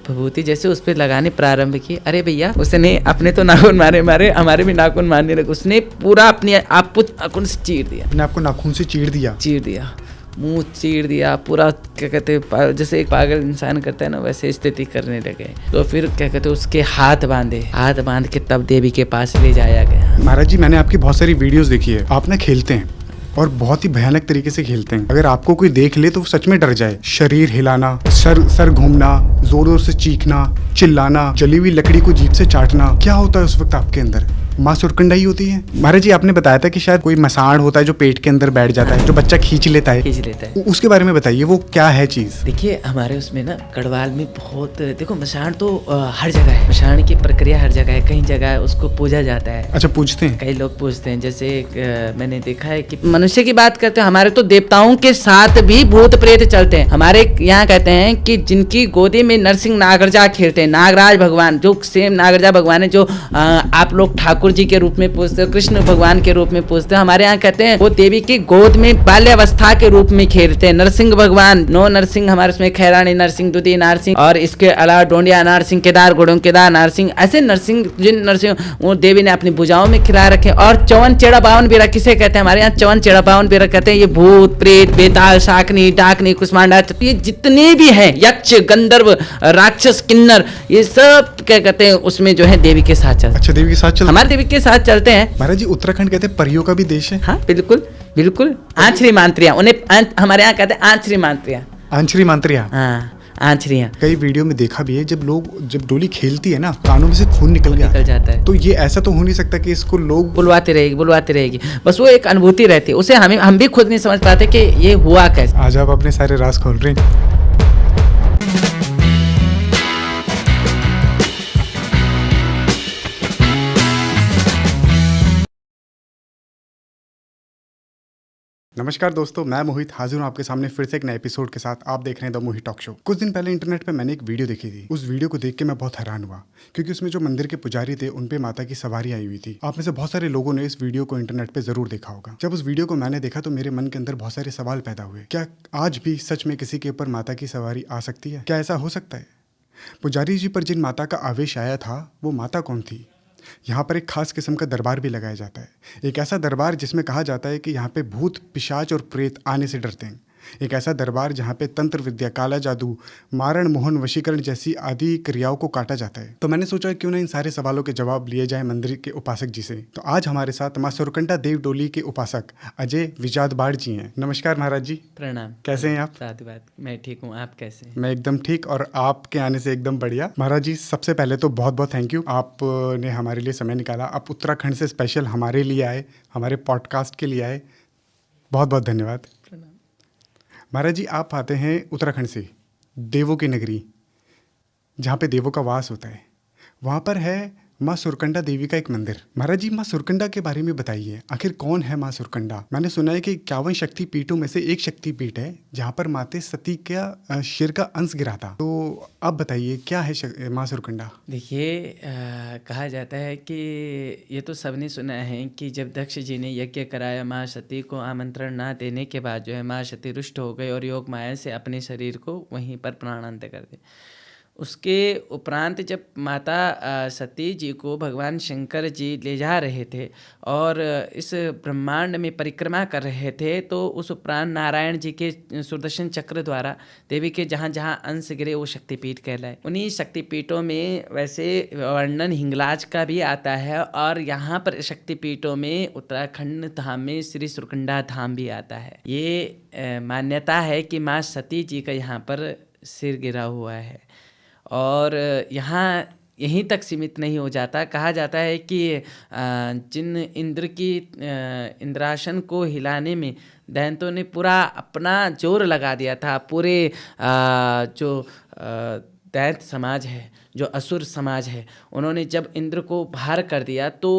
विभूति जैसे उस पर लगाने प्रारंभ की। अरे भैया, उसने अपने तो नाखून मारे हमारे भी नाखून मारने लगे। उसने पूरा अपने आप को नाखून से चीर दिया, अपने आपको नाखून से चीर दिया, मुंह चीर दिया पूरा। क्या कहते हैं, जैसे एक पागल इंसान करता है ना, वैसे स्थिति करने लगे। तो फिर क्या कहते हैं, उसके हाथ बांध के तब देवी के पास ले जाया गया। महाराज जी, मैंने आपकी बहुत सारी वीडियोस देखी है। आप ना खेलते हैं और बहुत ही भयानक तरीके से खेलते हैं। अगर आपको कोई देख ले तो वो सच में डर जाए। शरीर हिलाना, सर घूमना, जोर जोर से चीखना, चिल्लाना, जली हुई लकड़ी को जीभ से चाटना, क्या होता है उस वक्त आपके अंदर? माँ सुरकंडा ही होती है। महाराज जी, आपने बताया था कि शायद कोई मसाण होता है जो पेट के अंदर बैठ जाता है, जो बच्चा खींच लेता है। उसके बारे में बताइए, वो क्या है चीज? देखिए, हमारे उसमें ना गढ़वाल में बहुत, देखो मसाण तो हर जगह है, मसाण की प्रक्रिया हर जगह है। कई जगह उसको पूजा जाता है। अच्छा, पूजते हैं? कई लोग पूजते हैं। जैसे मैंने देखा है कि मनुष्य की बात करते हैं, हमारे तो देवताओं के साथ भी भूत प्रेत चलते हैं। हमारे यहाँ कहते हैं कि जिनकी गोदी में नरसिंह नागरजा खेलते हैं, नागराज भगवान, जो सेम नागरजा भगवान है, जो आप लोग ठाकुर जी के रूप में पूजते हो, कृष्ण भगवान के रूप में पूजते हो, हमारे यहाँ कहते हैं वो देवी की गोद में बाल्यावस्था के रूप में खेलते हैं। नरसिंह भगवान, नौ नरसिंह हमारे उसमें, खैरानी नरसिंह, दुधी नरसिंह, और इसके अलावा डोंडिया नरसिंह, केदार गुड़ों केदार नरसिंह, ऐसे नरसिंह, जिन नरसिंह वो देवी ने अपनी भुजाओं में खिला रखे। और चौवन चेड़ा बावन भी किसे कहते हैं, हमारे यहाँ चौवन चेड़ा बावन भी कहते हैं। ये भूत प्रेत, बेताल, शाकनी, डाकनी, कुष्मांडा, ये जितने भी हैं, यक्ष, गंधर्व, राक्षस, किन्नर, ये सब क्या कहते हैं उसमें जो है देवी के साथ चलते। अच्छा, देवी के साथ चलते, हमारे देवी के साथ चलते हैं। महाराज जी, उत्तराखंड कहते हैं परियों का भी देश है। हाँ, बिल्कुल आंचरी मांत्रियां, उन्हें हमारे यहाँ कहते हैं आंचरी मांत्रियां। हाँ, आंचरियां। कई वीडियो में देखा भी है, जब डोली खेलती है ना, कानों में से खून निकल जाता है। तो ये ऐसा तो हो नहीं सकता कि इसको लोग बुलवाते रहेगी। बस वो एक अनुभूति रहती है, उसे हम भी खुद नहीं समझ पाते कि ये हुआ कैसे। आज आप अपने सारे राज खोल रहे हैं। नमस्कार दोस्तों, मैं मोहित हाजिर हूँ आपके सामने फिर से एक नए एपिसोड के साथ। आप देख रहे हैं द मोहित टॉक शो। कुछ दिन पहले इंटरनेट पे मैंने एक वीडियो देखी थी। उस वीडियो को देख के मैं बहुत हैरान हुआ, क्योंकि उसमें जो मंदिर के पुजारी थे उन पे माता की सवारी आई हुई थी। आप में से बहुत सारे लोगों ने इस वीडियो को इंटरनेट पे जरूर देखा होगा। जब उस वीडियो को मैंने देखा तो मेरे मन के अंदर बहुत सारे सवाल पैदा हुए। क्या आज भी सच में किसी के ऊपर माता की सवारी आ सकती है? क्या ऐसा हो सकता है? पुजारी जी पर जिन माता का आवेश आया था, वो माता कौन थी? यहाँ पर एक खास किस्म का दरबार भी लगाया जाता है। एक ऐसा दरबार जिसमें कहा जाता है कि यहाँ पे भूत, पिशाच और प्रेत आने से डरते हैं। एक ऐसा दरबार जहाँ पे तंत्र विद्या, काला जादू, मारण, मोहन, वशीकरण जैसी आदि क्रियाओं को काटा जाता है। तो मैंने सोचा क्यों ना इन सारे सवालों के जवाब लिए जाए मंदिर के उपासक जी से। तो आज हमारे साथ माँ सुरकंडा देव डोली के उपासक अजय विजातबाड़ जी हैं। नमस्कार महाराज जी। प्रणाम। कैसे हैं आप? साधुवाद, मैं ठीक हूँ, आप कैसे हैं? मैं एकदम ठीक, और आपके आने से एकदम बढ़िया। महाराज जी, सबसे पहले तो बहुत बहुत थैंक यू, आपने हमारे लिए समय निकाला। आप उत्तराखंड से स्पेशल हमारे लिए आए, हमारे पॉडकास्ट के लिए आए, बहुत बहुत धन्यवाद। महाराज जी, आप आते हैं उत्तराखंड से, देवों की नगरी, जहाँ पे देवों का वास होता है। वहाँ पर है माँ सुरकंडा देवी का एक मंदिर। महाराज जी, माँ सुरकंडा के बारे में बताइए, आखिर कौन है माँ सुरकंडा? मैंने सुना है कि 51 शक्तिपीठों में से एक शक्तिपीठ है जहाँ पर माते सती का सिर का अंश गिरा था। तो आप बताइए, क्या है माँ सुरकंडा? देखिए, कहा जाता है कि ये तो सबने सुना है कि जब दक्ष जी ने यज्ञ कराया, माँ सती को आमंत्रण ना देने के बाद जो है माँ सती रुष्ट हो गई और योग माया से अपने शरीर को वहीं पर प्राणांत कर दे। उसके उपरांत जब माता सती जी को भगवान शंकर जी ले जा रहे थे और इस ब्रह्मांड में परिक्रमा कर रहे थे, तो उस उपरांत नारायण जी के सुदर्शन चक्र द्वारा देवी के जहाँ जहाँ अंश गिरे वो शक्तिपीठ कहलाए। उन्हीं शक्तिपीठों में वैसे वर्णन हिंगलाज का भी आता है, और यहाँ पर शक्तिपीठों में उत्तराखंड धाम में श्री सुरकंडा धाम भी आता है। ये मान्यता है कि माँ सती जी का यहाँ पर सिर गिरा हुआ है। और यहाँ यहीं तक सीमित नहीं हो जाता। कहा जाता है कि जिन इंद्र की इंद्रासन को हिलाने में दैत्यों ने पूरा अपना जोर लगा दिया था, पूरे जो दैत्य समाज है, जो असुर समाज है, उन्होंने जब इंद्र को बाहर कर दिया तो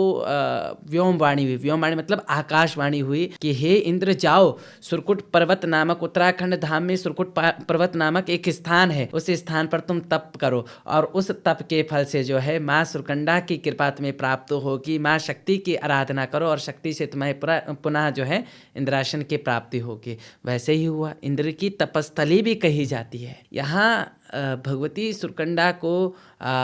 व्योमवाणी हुई। व्योमवाणी मतलब आकाशवाणी हुई कि हे इंद्र, जाओ, सुरकुट पर्वत नामक, उत्तराखंड धाम में सुरकुट पर्वत नामक एक स्थान है, उस स्थान पर तुम तप करो, और उस तप के फल से जो है माँ सुरकंडा की कृपा तुम्हें प्राप्त होगी। माँ शक्ति की आराधना करो और शक्ति से तुम्हें पुनः जो है इंद्रासन की प्राप्ति होगी। वैसे ही हुआ। इंद्र की तपस्थली भी कही जाती है। यहाँ भगवती सुरकंडा को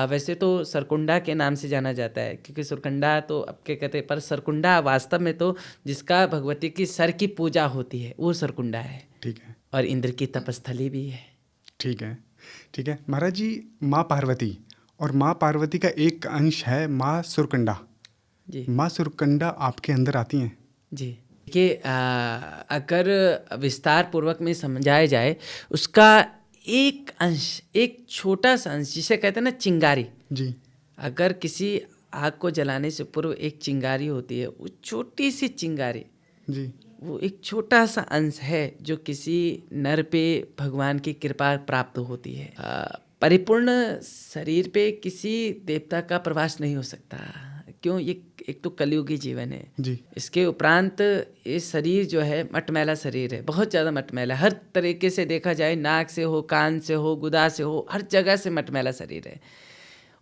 वैसे तो सरकुंडा के नाम से जाना जाता है, क्योंकि सुरकंडा तो अब क्या कहते हैं, पर सरकुंडा वास्तव में तो जिसका भगवती की सर की पूजा होती है वो सरकुंडा है। ठीक है, और इंद्र की तपस्थली भी है। ठीक है, ठीक है। महाराज जी, माँ पार्वती और माँ पार्वती का एक अंश है माँ सुरकंडा। जी माँ सुरकंडा आपके अंदर आती हैं? जी। देखिए, अगर विस्तार पूर्वक में समझाया जाए, उसका एक अंश, एक छोटा सा अंश जिसे कहते हैं ना चिंगारी। जी अगर किसी आग को जलाने से पूर्व एक चिंगारी होती है, वो छोटी सी चिंगारी, जी वो एक छोटा सा अंश है जो किसी नर पे भगवान की कृपा प्राप्त होती है। परिपूर्ण शरीर पे किसी देवता का प्रवास नहीं हो सकता। क्यों? ये एक तो कलयुगी जीवन है जी इसके उपरांत ये शरीर जो है मटमैला शरीर है, बहुत ज़्यादा मटमैला। हर तरीके से देखा जाए, नाक से हो, कान से हो, गुदा से हो, हर जगह से मटमैला शरीर है।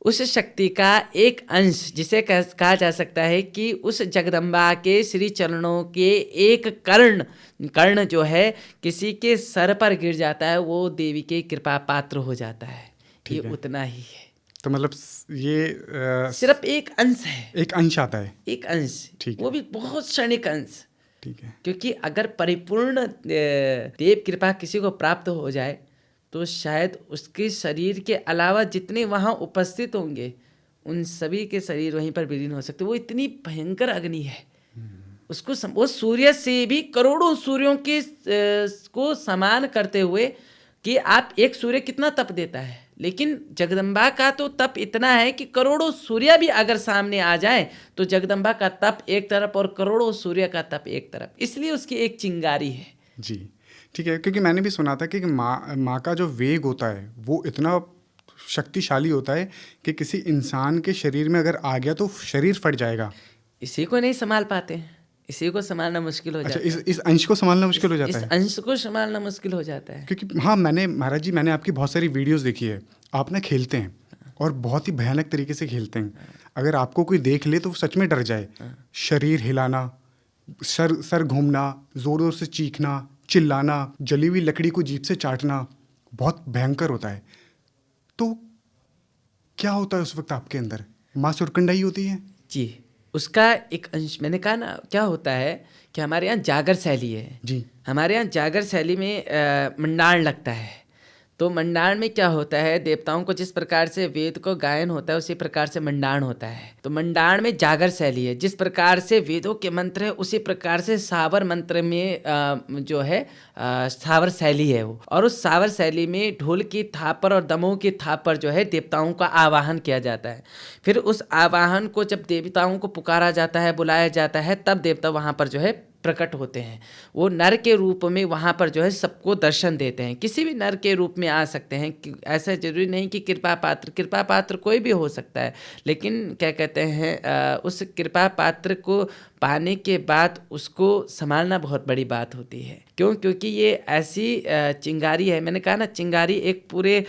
उस शक्ति का एक अंश जिसे कहा जा सकता है कि उस जगदम्बा के श्री चरणों के एक कर्ण जो है किसी के सर पर गिर जाता है, वो देवी के कृपा पात्र हो जाता है। ये उतना ही है। तो मतलब ये सिर्फ एक अंश है, एक अंश आता है, एक अंश, ठीक वो है, भी बहुत क्षणिक अंश। ठीक है। क्योंकि अगर परिपूर्ण देव कृपा किसी को प्राप्त हो जाए तो शायद उसके शरीर के अलावा जितने वहाँ उपस्थित होंगे उन सभी के शरीर वहीं पर विलीन हो सकते। वो इतनी भयंकर अग्नि है, उसको वो सूर्य से भी करोड़ों सूर्यों के को समान करते हुए, कि आप एक सूर्य कितना तप देता है, लेकिन जगदम्बा का तो तप इतना है कि करोड़ों सूर्य भी अगर सामने आ जाए तो जगदम्बा का तप एक तरफ और करोड़ों सूर्य का तप एक तरफ, इसलिए उसकी एक चिंगारी है। जी ठीक है, क्योंकि मैंने भी सुना था कि माँ का जो वेग होता है वो इतना शक्तिशाली होता है कि किसी इंसान के शरीर में अगर आ गया तो शरीर फट जाएगा। इसी को नहीं संभाल पाते हैं, इसी को संभालना मुश्किल हो जाता है। अच्छा, इस अंश को संभालना मुश्किल हो जाता है। इस अंश को संभालना मुश्किल हो जाता है, क्योंकि हाँ, महाराज जी, मैंने आपकी बहुत सारी वीडियोस देखी है। आप ना खेलते हैं और बहुत ही भयानक तरीके से खेलते हैं। अगर आपको कोई देख ले तो वो सच में डर जाए। शरीर हिलाना, सर घूमना, जोर जोर से चीखना, चिल्लाना, जली हुई लकड़ी को जीभ से चाटना, बहुत भयंकर होता है। तो क्या होता है उस वक्त आपके अंदर? माँ सुरकंडा ही होती है? जी, उसका एक अंश। मैंने कहा ना, क्या होता है कि हमारे यहाँ जागर शैली है जी। हमारे यहाँ जागर शैली में मंडाण लगता है। तो मंडाण में क्या होता है, देवताओं को जिस प्रकार से वेद को गायन होता है उसी प्रकार से मंडाण होता है। तो मंडाण में जागर शैली है, जिस प्रकार से वेदों के मंत्र है उसी प्रकार से सावर मंत्र में जो है सावर शैली है वो। और उस सावर शैली में ढोल की थाप पर और दमों की थाप पर जो है देवताओं का आवाहन किया जाता है। फिर उस आवाहन को जब देवताओं को पुकारा जाता है, बुलाया जाता है, तब देवता वहाँ पर जो है प्रकट होते हैं। वो नर के रूप में वहाँ पर जो है सबको दर्शन देते हैं। किसी भी नर के रूप में आ सकते हैं, ऐसा जरूरी नहीं कि कृपा पात्र कोई भी हो सकता है। लेकिन क्या कहते हैं, उस कृपा पात्र को पाने के बाद उसको संभालना बहुत बड़ी बात होती है। क्यों? क्योंकि ये ऐसी चिंगारी है, मैंने कहा ना, चिंगारी एक पूरे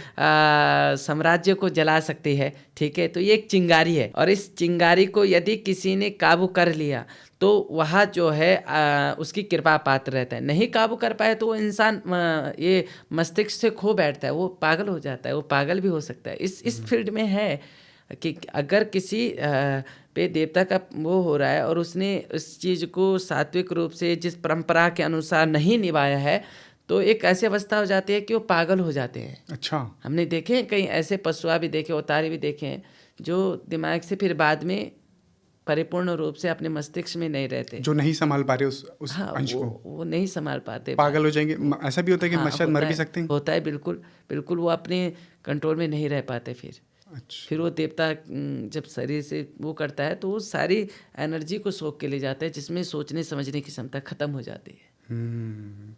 साम्राज्य को जला सकती है। ठीक है, तो ये एक चिंगारी है, और इस चिंगारी को यदि किसी ने काबू कर लिया तो वह जो है उसकी कृपा पात्र रहता है। नहीं काबू कर पाए तो वो इंसान ये मस्तिष्क से खो बैठता है, वो पागल हो जाता है, वो पागल भी हो सकता है। इस फील्ड में है कि अगर किसी पे देवता का वो हो रहा है और उसने उस चीज़ को सात्विक रूप से जिस परंपरा के अनुसार नहीं निभाया है, तो एक ऐसी अवस्था हो जाती है कि वो पागल हो जाते हैं। अच्छा। हमने देखे हैं कई ऐसे पशुआ भी देखे, अवतारी भी देखे हैं, जो दिमाग से फिर बाद में परिपूर्ण रूप से अपने मस्तिष्क में नहीं रहते, जो नहीं संभाल पा रहे उस हाँ, अंश को, वो नहीं संभाल पाते, पागल हो जाएंगे। ऐसा भी होता है कि हाँ, शायद मर भी सकते हैं। होता है, बिल्कुल बिल्कुल, वो अपने कंट्रोल में नहीं रह पाते। अच्छा। फिर वो देवता जब शरीर से वो करता है तो वो सारी एनर्जी को सोख के ले जाता है, जिसमें सोचने समझने की क्षमता खत्म हो जाती है।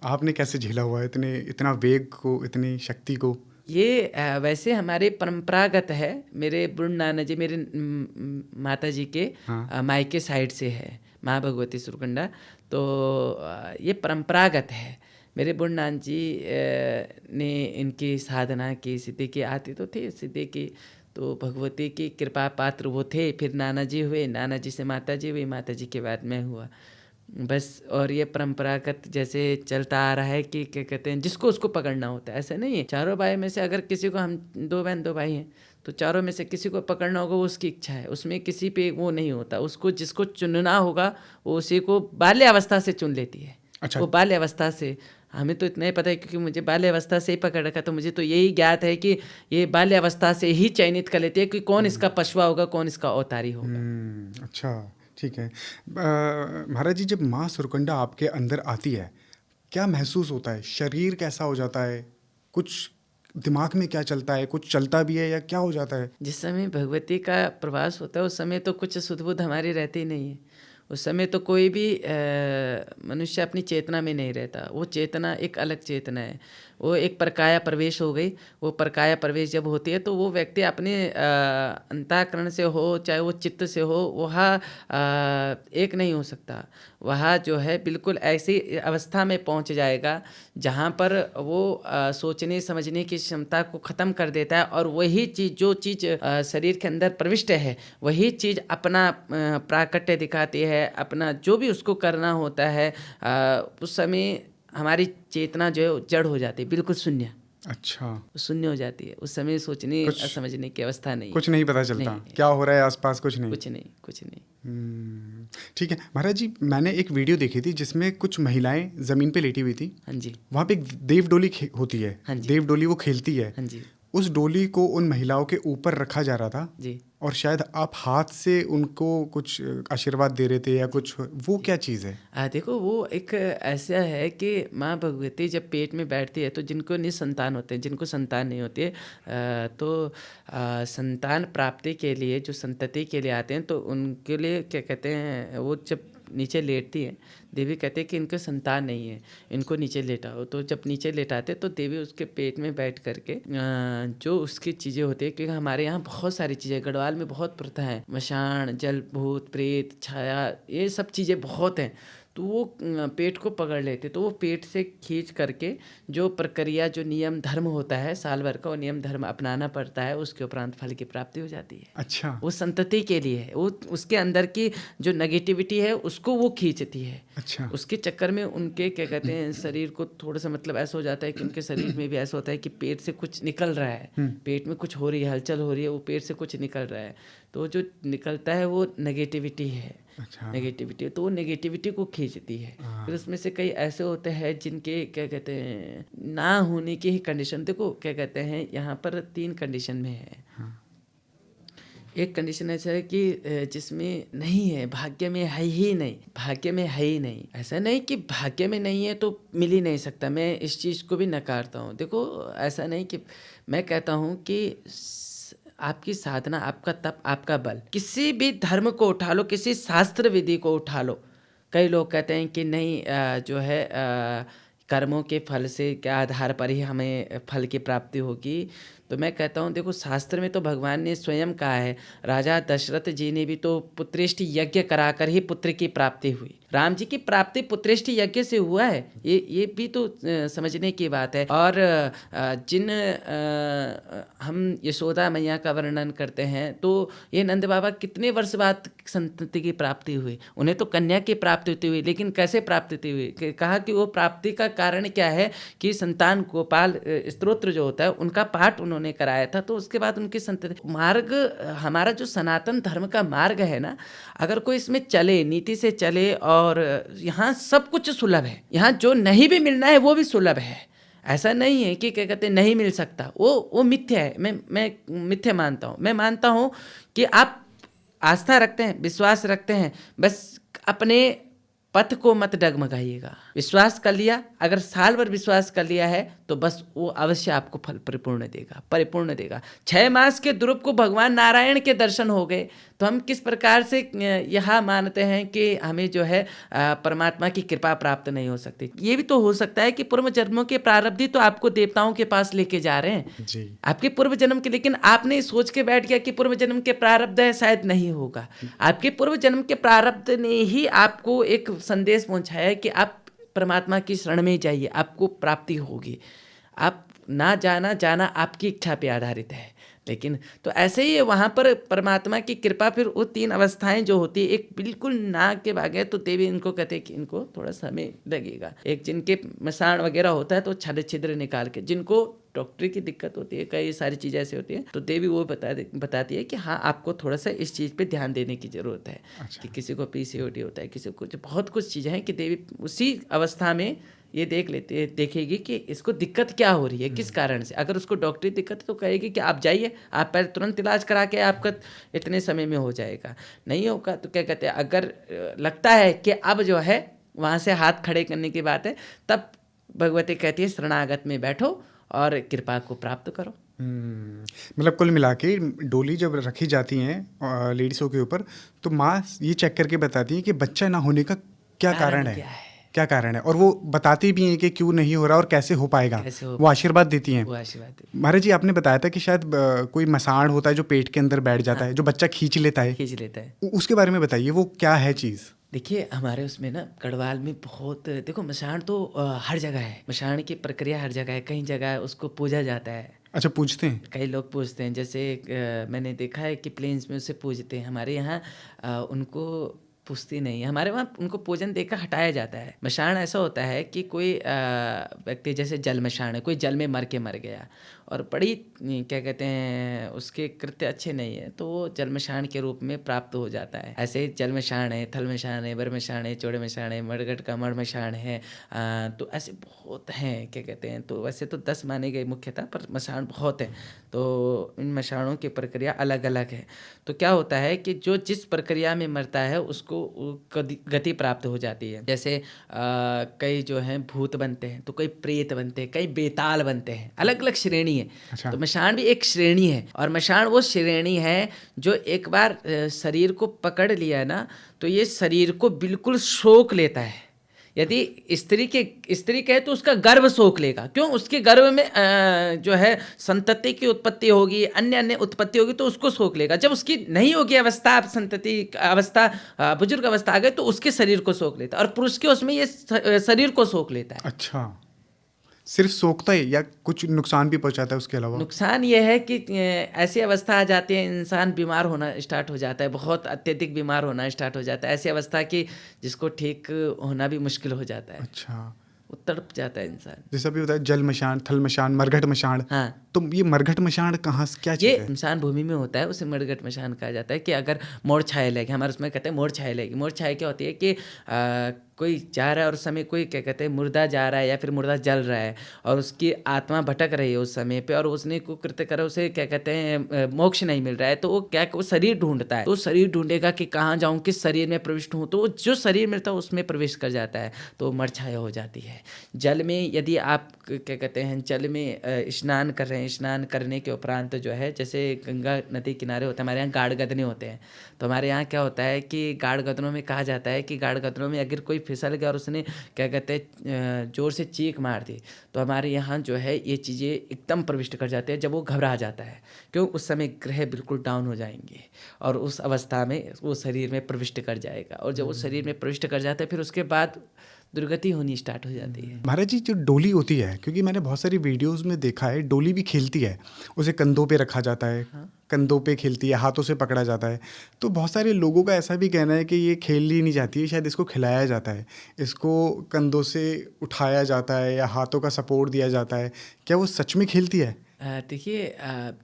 आपने कैसे झेला हुआ है इतना वेग को, इतनी शक्ति को? ये वैसे हमारे परंपरागत है। मेरे बुढ़ नाना जी, मेरे माता जी के मायके साइड से है माँ भगवती सुरकंडा, तो ये परंपरागत है। मेरे बुढ़ नान जी ने इनकी साधना की, सिद्धि की, आती तो थे सिद्धि की, तो भगवती की कृपा पात्र वो थे। फिर नाना जी हुए, नाना जी से माता जी हुई, माता जी के बाद मैं हुआ। बस। और ये परंपरागत जैसे चलता आ रहा है कि क्या कहते हैं, जिसको उसको पकड़ना होता है। ऐसा नहीं है, चारों भाई में से अगर किसी को, हम 2 बहन 2 भाई हैं, तो चारों में से किसी को पकड़ना होगा, वो उसकी इच्छा है, उसमें किसी पे वो नहीं होता। उसको जिसको चुनना होगा वो उसी को बाल्यावस्था से चुन लेती है। अच्छा। वो बाल्यावस्था से, हमें तो इतना ही पता है क्योंकि मुझे बाल्यावस्था से ही पकड़ रखा, तो मुझे तो यही ज्ञात है कि ये बाल्यावस्था से ही चयनित कर लेती है कि कौन इसका पशुआ होगा, कौन इसका अवतारी होगा। अच्छा, ठीक है। महाराज जी, जब माँ सुरकंडा आपके अंदर आती है, क्या महसूस होता है? शरीर कैसा हो जाता है? कुछ दिमाग में क्या चलता है? कुछ चलता भी है या क्या हो जाता है? जिस समय भगवती का प्रवास होता है उस समय तो कुछ सुध बुध हमारी रहती नहीं है। उस समय तो कोई भी मनुष्य अपनी चेतना में नहीं रहता। वो चेतना एक अलग चेतना है। वो एक परकाया प्रवेश हो गई। वो परकाया प्रवेश जब होती है तो वो व्यक्ति अपने अंतःकरण से हो चाहे वो चित्त से हो, वह एक नहीं हो सकता। वह जो है बिल्कुल ऐसी अवस्था में पहुंच जाएगा जहां पर वो सोचने समझने की क्षमता को ख़त्म कर देता है, और वही चीज़, जो चीज़ शरीर के अंदर प्रविष्ट है, वही चीज़ अपना प्राकट्य दिखाती है। अपना जो भी उसको करना होता है, उस समय हमारी चेतना जो है वो जड़ हो जाती है, बिल्कुल शून्य। अच्छा, शून्य हो जाती है उस समय। सोचने समझने की अवस्था नहीं, कुछ नहीं पता चलता। नहीं, क्या हो रहा है आसपास, कुछ नहीं। कुछ नहीं। ठीक है महाराज जी, मैंने एक वीडियो देखी थी जिसमें कुछ महिलाएं जमीन पे लेटी हुई थी। हाँ जी। वहाँ पे एक देव डोली होती है। हाँ जी। देव डोली वो खेलती है। हाँ जी। उस डोली को उन महिलाओं के ऊपर रखा जा रहा था जी। और शायद आप हाथ से उनको कुछ आशीर्वाद दे रहे थे या कुछ, वो क्या चीज़ है? देखो, वो एक ऐसा है कि माँ भगवती जब पेट में बैठती है तो जिनको निसंतान होते हैं, जिनको संतान नहीं होती है, तो संतान प्राप्ति के लिए जो संतति के लिए आते हैं, तो उनके लिए क्या कहते हैं, वो जब नीचे लेटती है, देवी कहते हैं कि इनको संतान नहीं है, इनको नीचे लेटाओ। तो जब नीचे लेटाते तो देवी उसके पेट में बैठ करके जो उसकी चीज़ें होती है, क्योंकि हमारे यहाँ बहुत सारी चीज़ें, गढ़वाल में बहुत प्रथा है, मशान, जल, भूत, प्रेत, छाया, ये सब चीज़ें बहुत हैं। तो वो पेट को पकड़ लेते, तो वो पेट से खींच करके जो प्रक्रिया, जो नियम धर्म होता है साल भर का, वो नियम धर्म अपनाना पड़ता है, उसके उपरांत फल की प्राप्ति हो जाती है। अच्छा। वो संतति के लिए है, वो उसके अंदर की जो नेगेटिविटी है उसको वो खींचती है। अच्छा। उसके चक्कर में उनके क्या कहते हैं, शरीर को थोड़ा सा मतलब ऐसा हो जाता है कि उनके शरीर में भी ऐसा होता है कि पेट से कुछ निकल रहा है, पेट में कुछ हो रही है, हलचल हो रही है, वो पेट से कुछ निकल रहा है। तो जो निकलता है वो नेगेटिविटी है। अच्छा। नेगेटिविटी, तो वो नेगेटिविटी को खींचती है। फिर उसमें से कई ऐसे होते हैं जिनके क्या कहते हैं, ना होने की ही कंडीशन, देखो क्या कहते हैं, यहाँ पर 3 कंडीशन में है। एक कंडीशन ऐसा है कि जिसमें नहीं है, भाग्य में है ही नहीं, भाग्य में है ही नहीं। ऐसा नहीं कि भाग्य में नहीं है तो मिल ही नहीं सकता, मैं इस चीज़ को भी नकारता हूँ। देखो, ऐसा नहीं कि मैं कहता हूँ कि आपकी साधना, आपका तप, आपका बल, किसी भी धर्म को उठा लो, किसी शास्त्र विधि को उठा लो। कई लोग कहते हैं कि नहीं, जो है कर्मों के फल से के आधार पर ही हमें फल की प्राप्ति होगी। तो मैं कहता हूँ, देखो शास्त्र में तो भगवान ने स्वयं कहा है, राजा दशरथ जी ने भी तो पुत्रेष्टि यज्ञ कराकर ही पुत्र की प्राप्ति हुई। राम जी की प्राप्ति पुत्रेष्टि यज्ञ से हुआ है, ये भी तो समझने की बात है। और जिन हम यशोदा मैया का वर्णन करते हैं, तो ये नंद बाबा कितने वर्ष बाद संतति की प्राप्ति हुई, उन्हें तो कन्या की प्राप्ति हुई, लेकिन कैसे प्राप्ति हुई? कहा कि वो प्राप्ति का कारण क्या है कि संतान गोपाल स्तोत्र जो होता है उनका पाठ उन्होंने कराया था, तो उसके बाद उनकी संतति। मार्ग, हमारा जो सनातन धर्म का मार्ग है ना, अगर कोई इसमें चले, नीति से चले, और यहाँ सब कुछ सुलभ है, यहाँ जो नहीं भी मिलना है वो भी सुलभ है। ऐसा नहीं है कि क्या कहते हैं नहीं मिल सकता, वो मिथ्या है। मैं मिथ्या मानता हूँ। मैं मानता हूँ कि आप आस्था रखते हैं, विश्वास रखते हैं, बस अपने पथ को मत डगमगाइएगा। विश्वास कर लिया, अगर साल भर विश्वास कर लिया है तो बस वो अवश्य आपको फल परिपूर्ण देगा। 6 मास के ध्रुव को भगवान नारायण के दर्शन हो गए, तो हम किस प्रकार से यह मानते हैं कि हमें जो है परमात्मा की कृपा प्राप्त नहीं हो सकती? ये भी तो हो सकता है कि पूर्व जन्मों के प्रारब्ध तो आपको देवताओं के पास लेके जा रहे हैं जी। आपके पूर्व जन्म के, लेकिन आपने सोच के बैठ गया कि पूर्व जन्म के प्रारब्ध है, शायद नहीं होगा। आपके पूर्व जन्म के प्रारब्ध ने ही आपको एक संदेश पहुंचाया है कि आप परमात्मा की शरण में जाइए, आपको प्राप्ति होगी। आप ना जाना आपकी इच्छा पे आधारित है, लेकिन तो ऐसे ही वहाँ पर परमात्मा की कृपा, फिर वो 3 अवस्थाएं जो होती है, एक बिल्कुल नाक के भाग है तो देवी इनको कहते हैं कि इनको थोड़ा समय लगेगा। एक जिनके मसाण वगैरह होता है तो छाले छिद्र निकाल के, जिनको डॉक्टरी की दिक्कत होती है, कई सारी चीज़ें ऐसी होती हैं, तो देवी वो बताती है कि हाँ आपको थोड़ा सा इस चीज़ पे ध्यान देने की ज़रूरत है। अच्छा। कि किसी को पीसीओडी होता है, किसी को बहुत कुछ चीज़ें हैं कि देवी उसी अवस्था में ये देखेगी कि इसको दिक्कत क्या हो रही है, किस कारण से। अगर उसको डॉक्टरी दिक्कत है तो कहेगी कि आप जाइए, आप पहले तुरंत इलाज करा के आपका इतने समय में हो जाएगा। नहीं होगा तो क्या कहते हैं, अगर लगता है कि अब जो है वहाँ से हाथ खड़े करने की बात है, तब भगवती कहती है शरणागत में बैठो और कृपा को प्राप्त करो। मतलब कुल मिला के डोली जब रखी जाती हैं लेडीज़ों के ऊपर, तो माँ ये चेक करके बताती है कि बच्चा ना होने का क्या कारण है, क्या कारण है, और वो बताती भी हैं कि क्यों नहीं हो रहा और कैसे हो पाएगा, वो आशीर्वाद देती हैं। महाराज जी, आपने बताया था कि शायद कोई मसाण होता है जो पेट के अंदर बैठ जाता है, जो बच्चा खींच लेता है, उसके बारे में बताइए, वो क्या है चीज़? देखिए हमारे उसमें ना गढ़वाल में बहुत, देखो मसाण तो हर जगह है, मसाण की प्रक्रिया हर जगह है, कई जगह उसको पूजा जाता है। अच्छा, पूजते हैं? कई लोग पूजते हैं, जैसे मैंने देखा है कि प्लेन्स में उसे पूजते हैं। हमारे यहाँ उनको पूजती नहीं है, हमारे वहाँ उनको पूजन देकर हटाया जाता है। मशाण ऐसा होता है कि कोई व्यक्ति, जैसे जल मशाण है, कोई जल में मर गया और बड़ी क्या कहते हैं उसके कृत्य अच्छे नहीं है, तो वो जल मशाण के रूप में प्राप्त हो जाता है। ऐसे जल मशाण है, थल मशाण है, बर मशाण है, चौड़े मशाण है, मड़गट का मड़ मशाण है, तो ऐसे बहुत हैं क्या कहते हैं। तो वैसे तो 10 माने गए मुख्यतः, पर मशाण बहुत है, तो इन मशाणों की प्रक्रिया अलग अलग है। तो क्या होता है कि जो जिस प्रक्रिया में मरता है उसको गति प्राप्त हो जाती है। जैसे कई जो हैं भूत बनते हैं, तो कई प्रेत बनते हैं, कई बेताल बनते हैं, अलग अलग श्रेणी है। अच्छा। तो मशाण भी एक श्रेणी है, और मशाण वो श्रेणी है जो एक बार शरीर को पकड़ लिया ना, तो ये शरीर को बिल्कुल सोख लेता है। यदि स्त्री कहे तो उसका गर्भ सोख लेगा, क्यों, उसके गर्भ में जो है संतति की उत्पत्ति होगी, अन्य उत्पत्ति होगी, तो उसको सोख लेगा। जब उसकी नहीं होगी अवस्था, संतति अवस्था, बुजुर्ग अवस्था आ गई, तो उसके शरीर को सोख लेता है, और पुरुष के उसमें ये शरीर को सोख लेता है। अच्छा, सिर्फ सोखता है या कुछ नुकसान भी पहुंचाता है उसके अलावा? नुकसान ये है कि ऐसी अवस्था आ जाती है, इंसान बीमार होना स्टार्ट हो जाता है, बहुत अत्यधिक बीमार होना स्टार्ट हो जाता है, ऐसी अवस्था की जिसको ठीक होना भी मुश्किल हो जाता है। अच्छा, वो तड़प जाता है इंसान। जैसा भी होता है जल मशान, थल मशान, मरघट मशान। हाँ, तो ये मरघट मशान कहाँ से, क्या चीज़ है? ये इंसान भूमि में होता है, उसे मरघट मशान कहा जाता है। कि अगर मोड़ छाया लेगी, हमारे उसमें कहते हैं मोड़ छाया लेगी। मोड़ छाया क्या होती है कि कोई जा रहा है और उस समय कोई क्या कहते हैं मुर्दा जा रहा है या फिर मुर्दा जल रहा है, और उसकी आत्मा भटक रही है उस समय पे, और उसने कुकृत्य करा, उसे क्या कहते हैं मोक्ष नहीं मिल रहा है, तो वो क्या, वो शरीर ढूंढता है। तो शरीर ढूंढेगा कि कहाँ जाऊँ, किस शरीर में प्रविष्ट हूँ, तो जो शरीर मिलता है उसमें प्रवेश कर जाता है, तो मर छाया हो जाती है। जल में यदि आप क्या कहते हैं जल में स्नान कर रहे हैं, स्नान करने के उपरांत जो है, जैसे गंगा नदी किनारे होता है, हमारे यहाँ गाड़ गदने होते हैं, तो हमारे यहाँ क्या होता है कि गाड़ गदनों में कहा जाता है कि गाड़ गदनों में अगर कोई फिसल गया और उसने क्या कहते हैं जोर से चीख मार दी, तो हमारे यहाँ जो है ये चीज़ें एकदम प्रविष्ट कर जाते हैं। जब वो घबरा जाता है, क्यों, उस समय ग्रह बिल्कुल डाउन हो जाएंगे, और उस अवस्था में वो शरीर में प्रविष्ट कर जाएगा, और जब वो शरीर में प्रविष्ट कर जाता है, फिर उसके बाद दुर्गति होनी स्टार्ट हो जाती है। महाराज जी, जो डोली होती है, क्योंकि मैंने बहुत सारी वीडियोस में देखा है, डोली भी खेलती है, उसे कंधों पे रखा जाता है। हाँ? कंधों पे खेलती है, हाथों से पकड़ा जाता है, तो बहुत सारे लोगों का ऐसा भी कहना है कि ये खेली नहीं जाती है, शायद इसको खिलाया जाता है, इसको कंधों से उठाया जाता है या हाथों का सपोर्ट दिया जाता है। क्या वो सच में खेलती है? देखिए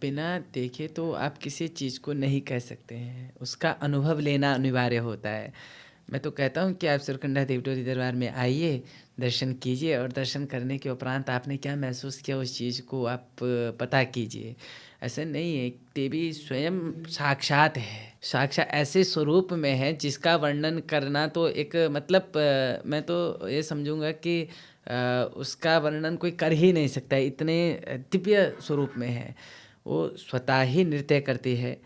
बिना देखे तो आप किसी चीज़ को नहीं कह सकते हैं, उसका अनुभव लेना अनिवार्य होता है। मैं तो कहता हूँ कि आप सुरकंडा देवडोली दरबार में आइए, दर्शन कीजिए, और दर्शन करने के उपरांत आपने क्या महसूस किया उस चीज़ को आप पता कीजिए। ऐसा नहीं है, देवी स्वयं साक्षात है, साक्षात ऐसे स्वरूप में है जिसका वर्णन करना तो एक मतलब मैं तो ये समझूंगा कि उसका वर्णन कोई कर ही नहीं सकता, इतने दिव्य स्वरूप में है। वो स्वतः ही नृत्य करती है।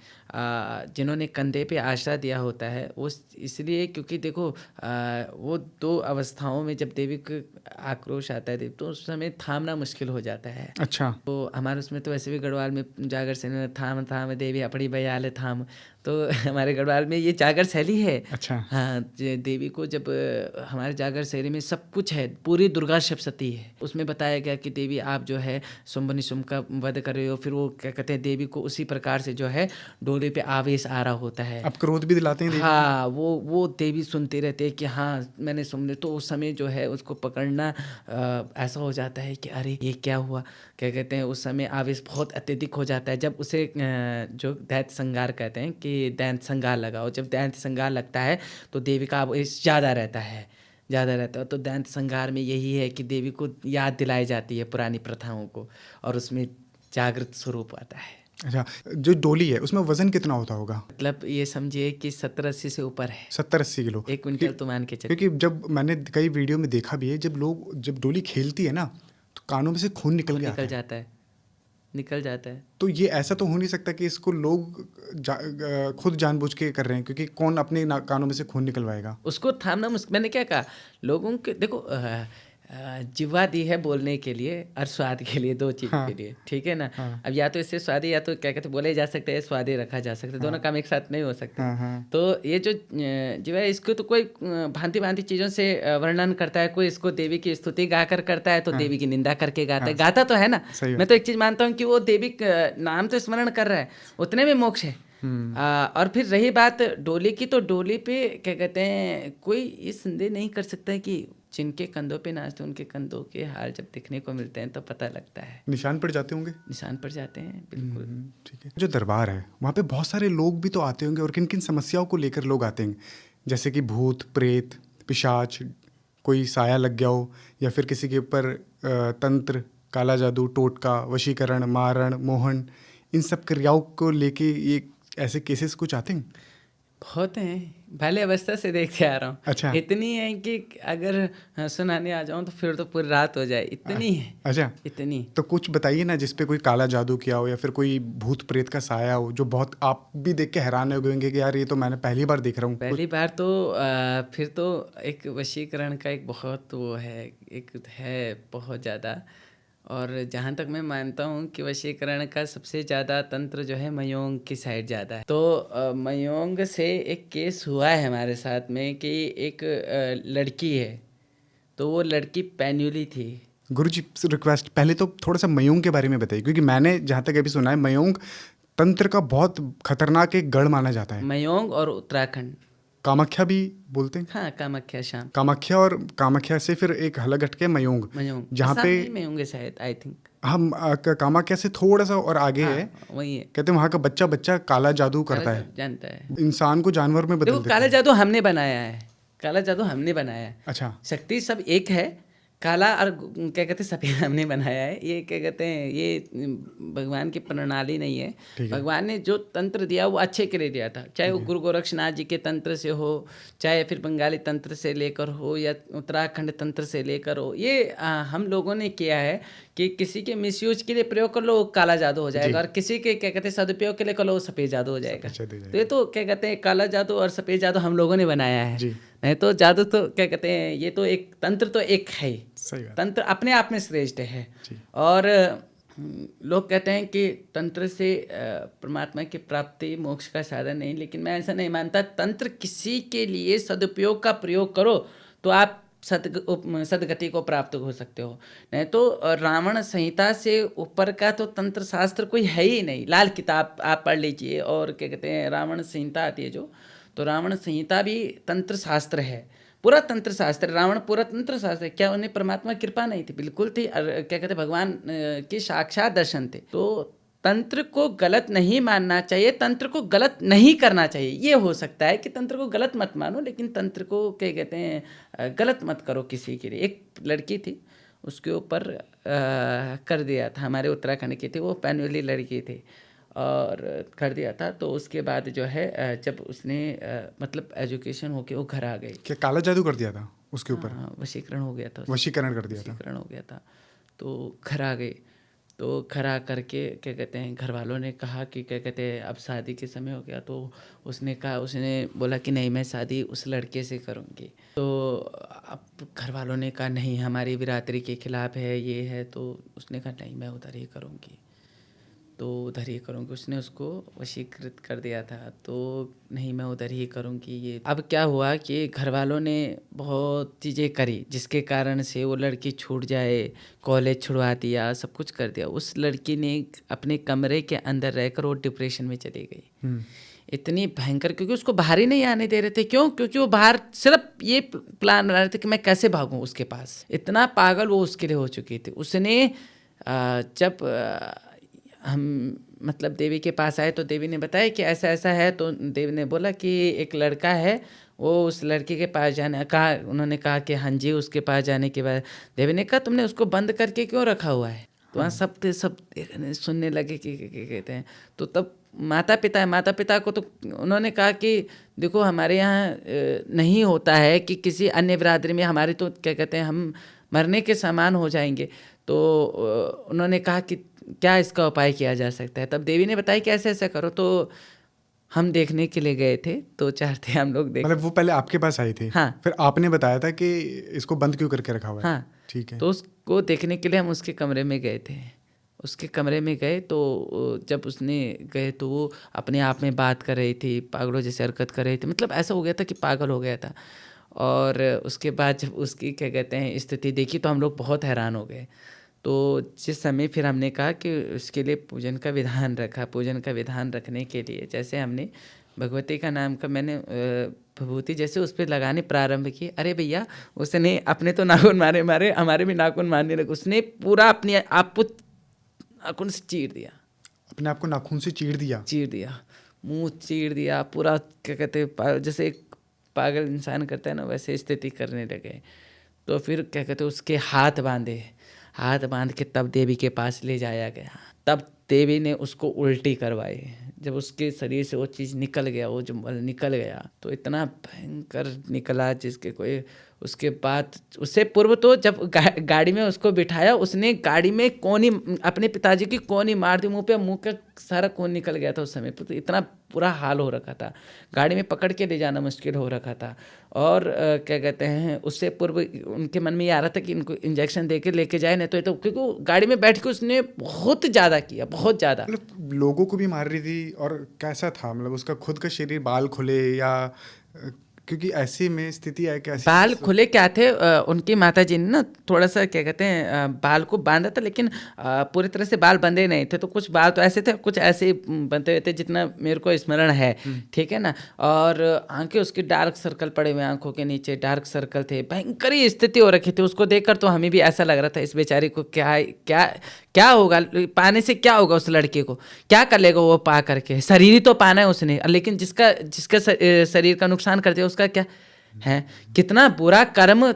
जिन्होंने कंधे पे आश्रय दिया होता है वो इसलिए क्योंकि देखो वो 2 अवस्थाओं में जब देवी को आक्रोश आता है तो उस समय थामना मुश्किल हो जाता है। अच्छा। तो हमारे उसमें तो वैसे भी गढ़वाल में जागर से थाम थाम देवी अपनी बयाल थाम, तो हमारे गढ़वाल में ये जागर शैली है। अच्छा। हाँ, देवी को जब हमारे जागर शैली में सब कुछ है, पूरी दुर्गा सप्तशती है। उसमें बताया गया कि देवी आप जो है शुंभ निशुंभ का वध कर रहे हो, फिर वो क्या कहते हैं देवी को उसी प्रकार से जो है डोले पे आवेश आ रहा होता है। अब क्रोध भी दिलाते हैं देवी को? हाँ, वो देवी सुनते रहते हैं कि हाँ मैंने सुन लिया, तो उस समय जो है उसको पकड़ना ऐसा हो जाता है कि अरे ये क्या हुआ, क्या कहते हैं उस समय आवेश बहुत अत्यधिक हो जाता है। जब उसे जो दैत्य संगार कहते हैं कि दैत्य संगार लगाओ, जब दैत्य संगार लगता है तो देवी का आवेश ज़्यादा रहता है। तो दैत्य संगार में यही है कि देवी को याद दिलाई जाती है पुरानी प्रथाओं को, और उसमें जागृत स्वरूप आता है। अच्छा, जो डोली है उसमें वजन कितना होता होगा? मतलब ये समझिए कि 70-80 से ऊपर है। 70-80 किलो? 1 क्विंटल तो मान के चलिए। क्योंकि जब मैंने कई वीडियो में देखा भी है, जब डोली खेलती है ना तो कानों में से खून निकल के आता है। निकल जाता है। तो ये ऐसा तो हो नहीं सकता कि इसको लोग खुद जानबूझ के कर रहे हैं, क्योंकि कौन अपने कानों में से खून निकलवाएगा? उसको थामना मुश्किल। मैंने क्या कहा, लोगों के देखो जिह्वा दी है बोलने के लिए और स्वाद के लिए, दो चीज़ हाँ। के लिए, ठीक है ना। हाँ। अब या तो इससे स्वादी, या तो क्या कहते बोले जा सकते हैं स्वादी रखा जा सकता है। दोनों काम एक साथ नहीं हो सकते। हाँ, हाँ। तो ये जो जिह्वा है, इसको तो कोई भांति भांति चीज़ों से वर्णन करता है। कोई इसको देवी की स्तुति गाकर करता है, तो देवी की निंदा करके गाता है। गाता तो है ना। सही बात। मैं तो एक चीज़ मानता हूँ कि वो देवी का नाम तो स्मरण कर रहा है, उतने में मोक्ष है। और फिर रही बात डोली की, तो डोली पे क्या कहते हैं कोई ये संदेह नहीं कर सकता है कि जिनके कंधों पे नाचते उनके कंधों के हाल जब दिखने को मिलते हैं तो पता लगता है। निशान पड़ जाते होंगे? निशान पड़ जाते हैं, बिल्कुल। ठीक है। जो दरबार है वहाँ पे बहुत सारे लोग भी तो आते होंगे, और किन किन समस्याओं को लेकर लोग आते हैं? जैसे कि भूत प्रेत, पिशाच, कोई साया लग गया हो, या फिर किसी के ऊपर तंत्र, काला जादू, टोटका, वशीकरण, मारण, मोहन, इन सब क्रियाओं को लेके ये ऐसे केसेस कुछ आते हैं? बहुत हैं, बाल्य अवस्था से देखते आ रहा हूँ। अच्छा। इतनी है कि अगर सुनाने आ जाऊँ तो फिर तो पूरी रात हो जाए, इतनी है। अच्छा, इतनी। तो कुछ बताइए ना जिसपे कोई काला जादू किया हो, या फिर कोई भूत प्रेत का साया हो, जो बहुत आप भी देख के हैरान हो गए होंगे कि यार ये तो मैंने पहली बार देख रहा हूँ। पहली बार तो फिर तो एक वशीकरण का एक बहुत वो है, एक है बहुत ज़्यादा। और जहाँ तक मैं मानता हूँ कि वशीकरण का सबसे ज़्यादा तंत्र जो है मयोंग की साइड ज़्यादा है। तो मयोंग से एक केस हुआ है हमारे साथ में कि एक लड़की है, तो वो लड़की पैन्युली थी। गुरुजी रिक्वेस्ट, पहले तो थोड़ा सा मयोंग के बारे में बताइए, क्योंकि मैंने जहाँ तक अभी सुना है मयोंग तंत्र का बहुत खतरनाक एक गढ़ माना जाता है। मयोंग और उत्तराखंड। कामाख्या भी बोलते हैं। हाँ, कामाख्या शाम। कामाख्या, और कामाख्या से फिर एक अलग हटके मयोंग, जहाँ पे मयोंग शायद, आई थिंक। हम कामाख्या से थोड़ा सा और आगे है, वही है। कहते हैं वहाँ का बच्चा बच्चा काला जादू करता है, जानता है, इंसान को जानवर में बदल देखो देता काला है। जादू हमने बनाया है, काला जादू हमने बनाया है। अच्छा। शक्ति सब एक है, काला और क्या कहते हैं सफेद हमने बनाया है। ये क्या कहते हैं, ये भगवान की प्रणाली नहीं है। भगवान ने जो तंत्र दिया वो अच्छे के लिए दिया था, चाहे वो गुरु गोरक्षनाथ जी के तंत्र से हो, चाहे फिर बंगाली तंत्र से लेकर हो, या उत्तराखंड तंत्र से लेकर हो। ये हम लोगों ने किया है कि किसी के मिसयूज के लिए प्रयोग कर लो काला जादू हो जाएगा, और किसी के क्या कहते हैं सदुपयोग के लिए कर लो सफ़ेद जादू हो जाएगा। तो ये तो क्या कहते हैं काला जादू और सफ़ेद जादू हम लोगों ने बनाया है। नहीं तो जादू तो क्या कहते हैं, ये तो एक तंत्र तो एक है ही। तंत्र अपने आप में श्रेष्ठ है। और लोग कहते हैं कि तंत्र से परमात्मा की प्राप्ति मोक्ष का साधन नहीं, लेकिन मैं ऐसा नहीं मानता। तंत्र किसी के लिए सदुपयोग का प्रयोग करो तो आप सदगति को प्राप्त हो सकते हो। नहीं तो रावण संहिता से ऊपर का तो तंत्र शास्त्र कोई है ही नहीं। लाल किताब आप पढ़ लीजिए, और क्या कहते हैं रावण संहिता आती है जो, तो रावण संहिता भी तंत्र शास्त्र है, पूरा तंत्र शास्त्र। रावण पूरा तंत्र शास्त्र है। क्या उन्हें परमात्मा कृपा नहीं थी? बिल्कुल थी। क्या कहते भगवान के साक्षात दर्शन थे। तो तंत्र को गलत नहीं मानना चाहिए, तंत्र को गलत नहीं करना चाहिए। ये हो सकता है कि तंत्र को गलत मत मानो, लेकिन तंत्र को क्या कहते हैं गलत मत करो किसी के लिए। एक लड़की थी, उसके ऊपर कर दिया था, हमारे उत्तराखंड की थी, वो पैन्युली लड़की थी, और कर दिया था। तो उसके बाद जो है जब उसने मतलब एजुकेशन होके वो घर आ गई। क्या काला जादू कर दिया था उसके ऊपर? वशीकरण हो गया था। वशीकरण कर दिया था। वशीकरण हो गया था। तो घर आ गई, तो घर आ करके क्या कहते हैं घर वालों ने कहा कि क्या कहते हैं अब शादी के समय हो गया। तो उसने कहा, उसने बोला कि नहीं मैं शादी उस लड़के से करूँगी। तो अब घर वालों ने कहा नहीं हमारी बिरादरी के खिलाफ है, ये है। तो उसने कहा नहीं मैं उधर ही करूँगी। तो उधर ही करूँगी। उसने उसको वशीकृत कर दिया था, तो नहीं मैं उधर ही करूँगी ये। अब क्या हुआ कि घर वालों ने बहुत चीज़ें करी जिसके कारण से वो लड़की छूट जाए, कॉलेज छुड़वा दिया, सब कुछ कर दिया। उस लड़की ने अपने कमरे के अंदर रहकर वो डिप्रेशन में चली गई। इतनी भयंकर, क्योंकि उसको बाहर ही नहीं आने दे रहे थे। क्यों? क्योंकि वो बाहर सिर्फ ये प्लान बना रहे थे कि मैं कैसे भागूं उसके पास। इतना पागल वो उसके लिए हो चुकी थी। उसने जब हम मतलब देवी के पास आए तो देवी ने बताया कि ऐसा ऐसा है। तो देवी ने बोला कि एक लड़का है, वो उस लड़के के पास जाने कहा। उन्होंने कहा कि हाँ जी। उसके पास जाने के बाद देवी ने कहा तुमने उसको बंद करके क्यों रखा हुआ है? तो वहाँ सब सुनने लगे कि कहते हैं। तो तब माता पिता को तो उन्होंने कहा कि देखो हमारे यहाँ नहीं होता है कि किसी अन्य बिरादरी में हमारे तो क्या कहते हैं हम मरने के समान हो जाएंगे। तो उन्होंने कहा कि क्या इसका उपाय किया जा सकता है? तब देवी ने बताया कि ऐसे ऐसा करो। तो हम देखने के लिए गए थे, तो चाहते हम लोग देख। मतलब वो पहले आपके पास आई थी? हाँ। फिर आपने बताया था कि इसको बंद क्यों करके रखा हुआ है? हाँ, ठीक है। तो उसको देखने के लिए हम उसके कमरे में गए थे। उसके कमरे में गए तो जब उसने गए तो वो अपने आप में बात कर रही थी, पागलों जैसे हरकत कर रही थी। मतलब ऐसा हो गया था कि पागल हो गया था। और उसके बाद जब उसकी क्या कहते हैं स्थिति देखी तो हम लोग बहुत हैरान हो गए। तो जिस समय फिर हमने कहा कि उसके लिए पूजन का विधान रखा। पूजन का विधान रखने के लिए जैसे हमने भगवती का नाम का मैंने विभूति जैसे उस पर लगाने प्रारंभ की। अरे भैया, उसने अपने तो नाखून मारे हमारे भी नाखून मारने लगे। उसने पूरा अपने आप को नाखून से चीर दिया। अपने आप को नाखून से चीर दिया? मुंह चीर दिया पूरा। क्या कहते हैं जैसे एक पागल इंसान करता है ना, वैसे स्थिति करने लगे। तो फिर क्या कहते हैं उसके हाथ बांध के तब देवी के पास ले जाया गया। तब देवी ने उसको उल्टी करवाई। जब उसके शरीर से वो चीज़ निकल गया, वो जो मल निकल गया, तो इतना भयंकर निकला जिसके कोई। उसके बाद उससे पूर्व तो जब गाड़ी में उसको बिठाया, उसने गाड़ी में कोनी अपने पिताजी की कोनी मार दी। मुंह का सारा खून निकल गया था उस समय। तो इतना बुरा हाल हो रखा था, गाड़ी में पकड़ के ले जाना मुश्किल हो रखा था। और क्या कहते हैं उससे पूर्व उनके मन में ये आ रहा था कि इनको इंजेक्शन दे के लेके जाए, नहीं तो क्योंकि गाड़ी में बैठ के उसने बहुत ज़्यादा किया, बहुत ज़्यादा। मतलब लोगों को भी मार रही थी। और कैसा था, मतलब उसका खुद का शरीर बाल खुले या क्योंकि ऐसी में स्थिति है कि बाल खुले क्या थे? उनकी माता जी ने ना थोड़ा सा क्या कहते हैं बाल को बांधा था, लेकिन पूरी तरह से बाल बंधे नहीं थे। तो कुछ बाल तो ऐसे थे, कुछ ऐसे बंधे हुए थे जितना मेरे को स्मरण है। ठीक है ना? और आंखें उसकी डार्क सर्कल पड़े हुए, आंखों के नीचे डार्क सर्कल थे। भयंकर ही स्थिति हो रखी थी। उसको देखकर तो हमें भी ऐसा लग रहा था इस बेचारी को क्या क्या क्या होगा, पाने से क्या होगा, उस लड़के को क्या कर लेगा वो पा करके। शरीर ही तो पाना है उसने, लेकिन जिसका शरीर का नुकसान कर दिया उसका क्या है? कितना बुरा कर्म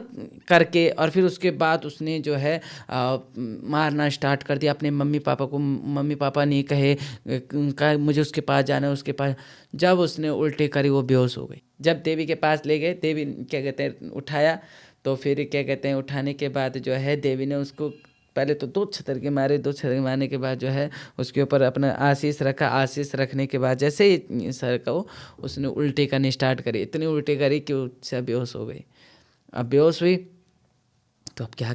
करके। और फिर उसके बाद उसने जो है मारना स्टार्ट कर दिया अपने मम्मी पापा को। मम्मी पापा नहीं कहे मुझे उसके पास जाना है, उसके पास। जब उसने उल्टे करी वो बेहोश हो गई। जब देवी के पास ले गए, देवी क्या कहते हैं उठाया। तो फिर क्या कहते हैं उठाने के बाद जो है देवी ने उसको पहले तो 2 छतर मारने के बाद जो है उसके ऊपर अपना आशीष रखा। आशीष रखने के बाद जैसे ही सर का उसने उल्टी करनी स्टार्ट करी। इतनी उल्टी करी कि उससे बेहोश हो गई। अब बेहोश हुई तो अब क्या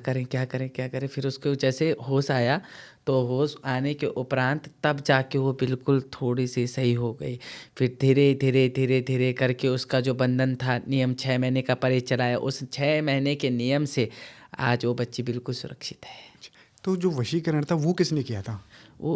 करें। फिर उसको जैसे होश आया, तो होश आने के उपरांत तब जाके वो बिल्कुल थोड़ी सी सही हो गई। फिर धीरे करके उसका जो बंधन था, नियम 6 महीने का परहेज चलाया। उस 6 महीने के नियम से आज वो बच्ची बिल्कुल सुरक्षित है। तो जो वशीकरण था वो किसने किया था? वो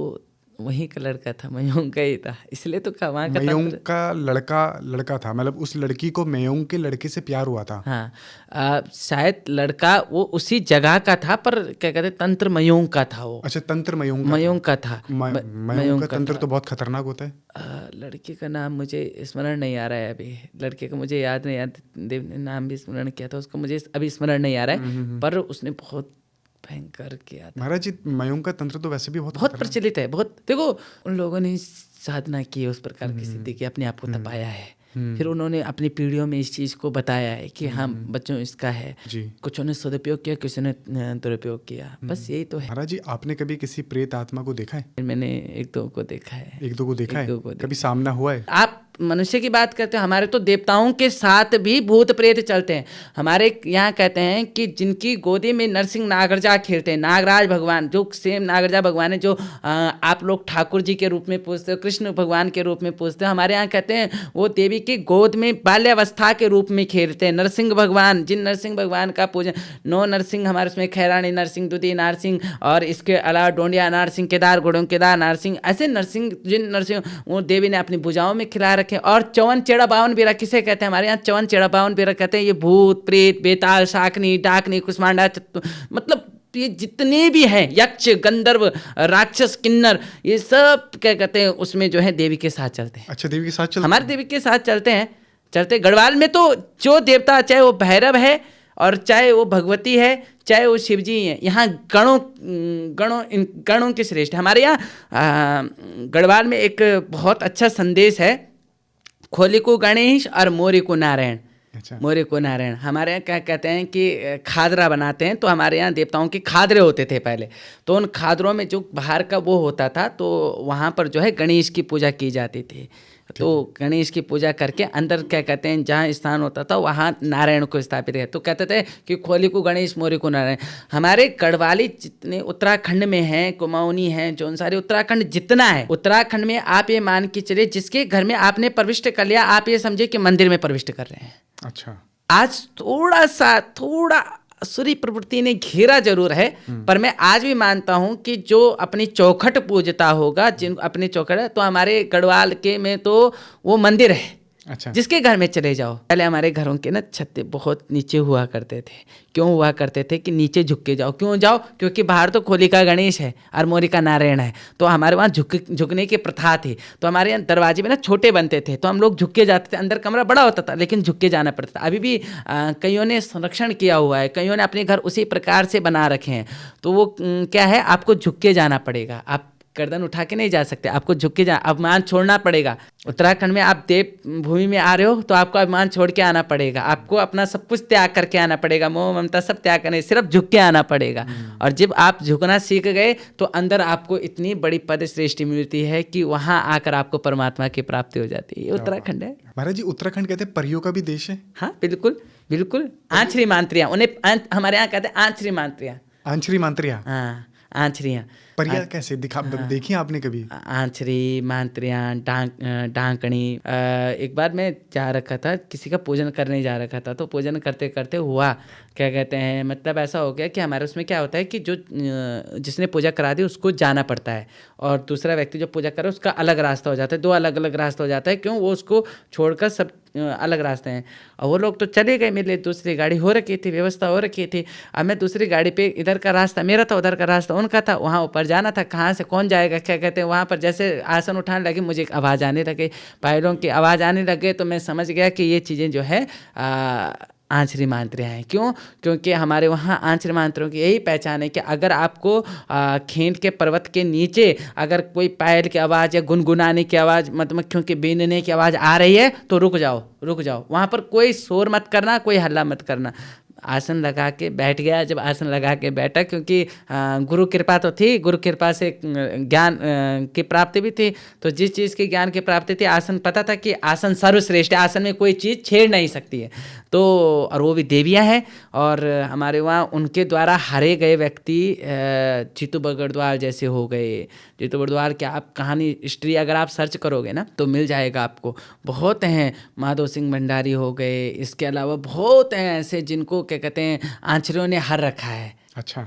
वहीं का लड़का था, मयूंग का ही था। इसलिए तो वहाँ का मयूंग का लड़का था, मतलब उस लड़की को मयूंग के लड़के से प्यार हुआ था। हाँ, शायद लड़का वो उसी जगह का था, पर क्या कहते तंत्र मयूंग का था वो। अच्छा, तंत्र मयूंग का था। मयूंग का तंत्र तो बहुत खतरनाक होता है। लड़के का नाम मुझे स्मरण नहीं आ रहा है अभी। लड़के का मुझे याद नहीं, देव ने नाम भी स्मरण किया था उसको, मुझे अभी स्मरण नहीं आ रहा है। पर उसने बहुत भयंकर किया था। महाराज जी, मयूंग का तंत्र तो वैसे भी बहुत प्रचलित है। बहुत देखो, उन लोगों ने साधना की, उस प्रकार की सिद्धि की, अपने आप को तपाया है। फिर उन्होंने अपनी पीढ़ियों में इस चीज़ को बताया है कि हाँ बच्चों इसका है। कुछ ने सदुपयोग किया, किसी ने दुरुपयोग किया। बस यही तो है। महाराज जी, आपने कभी किसी प्रेत आत्मा को देखा है? मैंने 1-2 को देखा है। एक दो को देखा है? कभी सामना हुआ है? आप मनुष्य की बात करते हैं, हमारे तो देवताओं के साथ भी भूत प्रेत चलते हैं। हमारे यहाँ कहते हैं कि जिनकी गोदी में नरसिंह नागरजा खेलते हैं, नागराज भगवान, जो सेम नागरजा भगवान है जो आप लोग ठाकुर जी के रूप में पूजते हो, कृष्ण भगवान के रूप में पूजते हो, हमारे यहाँ कहते हैं वो देवी की गोद में बाल्यावस्था के रूप में खेलते हैं। नरसिंह भगवान, जिन नरसिंह भगवान का पूजन, 9 नरसिंह हमारे उसमें खैरानी नरसिंह, दुधी नारसिंह, और इसके अलावा डोंडिया नारसिंह, केदार गुड़ों केदार नारसिंह, ऐसे नरसिंह, जिन नरसिंह वो देवी ने अपनी भुजाओं में खिला रखे। और चौवन चेड़ा बावन बेरा किसे कहते हैं? हमारे यहाँ चौवन चेड़ा बावन बेरा कहते हैं। ये भूत प्रेत, बेताल, शाकनी, डाकनी, कुष्मांडा, मतलब ये जितने भी हैं, यक्ष, गंधर्व, राक्षस, किन्नर, ये सब क्या कहते हैं उसमें जो है देवी के साथ चलते हैं। अच्छा, देवी के साथ चलते हमारे देवी के साथ चलते हैं। चलते गढ़वाल में तो जो देवता, चाहे वो भैरव है और चाहे वो भगवती है, चाहे वो शिव जी हैं, यहाँ गणों के श्रेष्ठ। हमारे यहाँ गढ़वाल में एक बहुत अच्छा संदेश है, खोली को गणेश और मोरी को नारायण। अच्छा। मोरे को नारायण। हमारे यहाँ क्या कहते हैं कि खादरा बनाते हैं, तो हमारे यहाँ देवताओं के खादरे होते थे पहले, तो उन खादरों में जो बाहर का वो होता था, तो वहाँ पर जो है गणेश की पूजा की जाती थी। तो गणेश की पूजा करके अंदर क्या कहते हैं जहाँ स्थान होता था वहाँ नारायण को स्थापित है। तो कहते थे कि खोली को गणेश, मोरी को नारायण। हमारे गढ़वाली जितने उत्तराखंड में हैं, कुमाऊनी हैं, जौन सारे उत्तराखंड जितना है, उत्तराखंड में आप ये मान के चलिए जिसके घर में आपने प्रविष्ट कर लिया, आप ये समझे कि मंदिर में प्रविष्ट कर रहे हैं। अच्छा। आज थोड़ा सूर्य प्रवृत्ति ने घेरा जरूर है, पर मैं आज भी मानता हूं कि जो अपनी चौखट पूजता होगा, जिन अपनी चौखट है, तो हमारे गढ़वाल के में तो वो मंदिर है। अच्छा। जिसके घर में चले जाओ, पहले हमारे घरों के ना छत्ते बहुत नीचे हुआ करते थे। क्यों हुआ करते थे? कि नीचे झुक के जाओ। क्यों जाओ? क्योंकि बाहर तो खोली का गणेश है और मोरी का नारायण है, तो हमारे वहाँ झुकने की प्रथा थी। तो हमारे यहाँ दरवाजे में ना छोटे बनते थे, तो हम लोग झुक के जाते थे। अंदर कमरा बड़ा होता था लेकिन झुक के जाना पड़ता था। अभी भी कईयों ने संरक्षण किया हुआ है, कईयों ने अपने घर उसी प्रकार से बना रखे हैं। तो वो क्या है, आपको झुक के जाना पड़ेगा, आप गर्दन उठा के नहीं जा सकते, आपको झुक के अभिमान छोड़ना पड़ेगा। उत्तराखंड में आप देव भूमि में आ रहे हो तो आपको अभिमान छोड़ के आना पड़ेगा, आपको अपना सब कुछ त्याग करके आना पड़ेगा, मोह ममता सब त्याग करने, सिर्फ झुक के आना पड़ेगा। और जब आप झुकना सीख गए तो अंदर आपको इतनी बड़ी पद श्रेष्ठी मिलती है कि वहां आकर आपको परमात्मा की प्राप्ति हो जाती है। ये उत्तराखंड है महाराज जी। उत्तराखंड कहते हैं परियों का भी देश है। हाँ बिल्कुल बिल्कुल। आंचरी मांत्रियाँ, उन्हें हमारे यहाँ कहते हैं आंचरी मांत्रियाँ। आंचरी मांत्रियाँ, हाँ आंचरियाँ। परियां कैसे देखी आपने कभी? आंचरी, मांत्रियाँ, डांकनी। एक बार मैं जा रखा था, किसी का पूजन करने जा रखा था, तो पूजन करते करते हुआ क्या कहते हैं, मतलब ऐसा हो गया कि हमारे उसमें क्या होता है कि जो जिसने पूजा करा दी उसको जाना पड़ता है, और दूसरा व्यक्ति जो पूजा करे उसका अलग रास्ता हो जाता है, 2 अलग अलग रास्ता हो जाता है। क्यों? वो उसको छोड़कर सब अलग रास्ते हैं। और वो लोग तो चले गए, मेरे लिए दूसरी गाड़ी हो रखी थी, व्यवस्था हो रखी थी। अब मैं दूसरी गाड़ी पे, इधर का रास्ता मेरा था, उधर का रास्ता उनका था, वहाँ ऊपर जाना था। कहाँ से कौन जाएगा, क्या कहते हैं, वहाँ पर जैसे आसन उठाने लगे, मुझे एक आवाज़ आने लगे, पायलों की आवाज़ आने लगे, तो मैं समझ गया कि ये चीज़ें जो है आंचरी मांत्रियाँ हैं। क्यों? क्योंकि हमारे वहाँ आंचरी मांत्रियों की यही पहचान है कि अगर आपको खींट के पर्वत के नीचे अगर कोई पायल की आवाज़ या गुनगुनाने की आवाज़, मधुमक्खियों के बीनने की आवाज़ आ रही है तो रुक जाओ, रुक जाओ। वहाँ पर कोई शोर मत करना, कोई हल्ला मत करना। आसन लगा के बैठ गया। जब आसन लगा के बैठा, क्योंकि गुरु कृपा तो थी, गुरु कृपा से ज्ञान की प्राप्ति भी थी, तो जिस चीज़ की ज्ञान की प्राप्ति थी, आसन पता था कि आसन सर्वश्रेष्ठ है, आसन में कोई चीज़ छेड़ नहीं सकती है। तो और वो भी देवियाँ हैं, और हमारे वहाँ उनके द्वारा हरे गए व्यक्ति जीतू बगड़वाल जैसे हो गए। जीतू बगड़वाल की आप कहानी हिस्ट्री अगर आप सर्च करोगे ना तो मिल जाएगा आपको। बहुत हैं, माधव सिंह भंडारी हो गए, इसके अलावा बहुत हैं ऐसे जिनको क्या कहते हैं आंचरियों ने हर रखा है। अच्छा।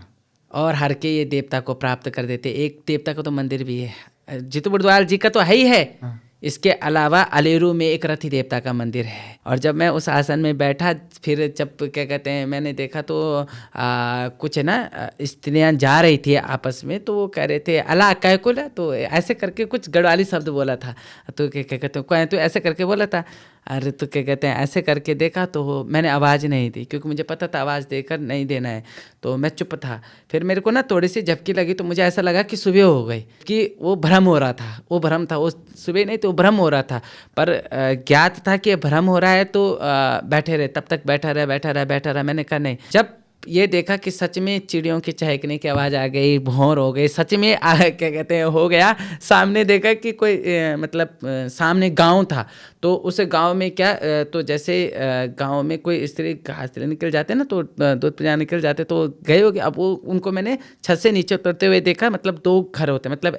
और हर के ये देवता को प्राप्त कर देते। एक देवता का तो मंदिर भी है, जीतू बगड़वाल जी का तो है ही है। हाँ। इसके अलावा अलेरू में एक रथी देवता का मंदिर है। और जब मैं उस आसन में बैठा, फिर जब क्या कहते हैं मैंने देखा तो कुछ है ना स्त्रियाँ जा रही थी आपस में, तो वो कह रहे थे अला कैकुला, तो ऐसे करके कुछ गढ़वाली शब्द बोला था। तो क्या कहते हैं तो ऐसे करके बोला था। अरे तो क्या कहते हैं ऐसे करके देखा तो मैंने आवाज़ नहीं दी, क्योंकि मुझे पता था आवाज़ देकर नहीं देना है, तो मैं चुप था। फिर मेरे को ना थोड़ी सी झपकी लगी, तो मुझे ऐसा लगा कि सुबह हो गई, कि वो भ्रम हो रहा था, वो भ्रम था, वो सुबह नहीं तो भ्रम हो रहा था। पर ज्ञात था कि भ्रम हो रहा है, तो बैठे रहे, तब तक बैठा रहा। मैंने कहा नहीं। जब ये देखा कि सच में चिड़ियों के चहकने की आवाज़ आ गई, भौर हो गई, सच में क्या कहते हैं हो गया। सामने देखा कि कोई मतलब सामने गांव था, तो उस गांव में क्या तो जैसे गांव में कोई स्त्री घास निकल जाते ना, तो दूध पिलाने निकल जाते, तो गए हो गए। अब वो उनको मैंने छत से नीचे उतरते हुए देखा। मतलब 2 घर होते हैं, मतलब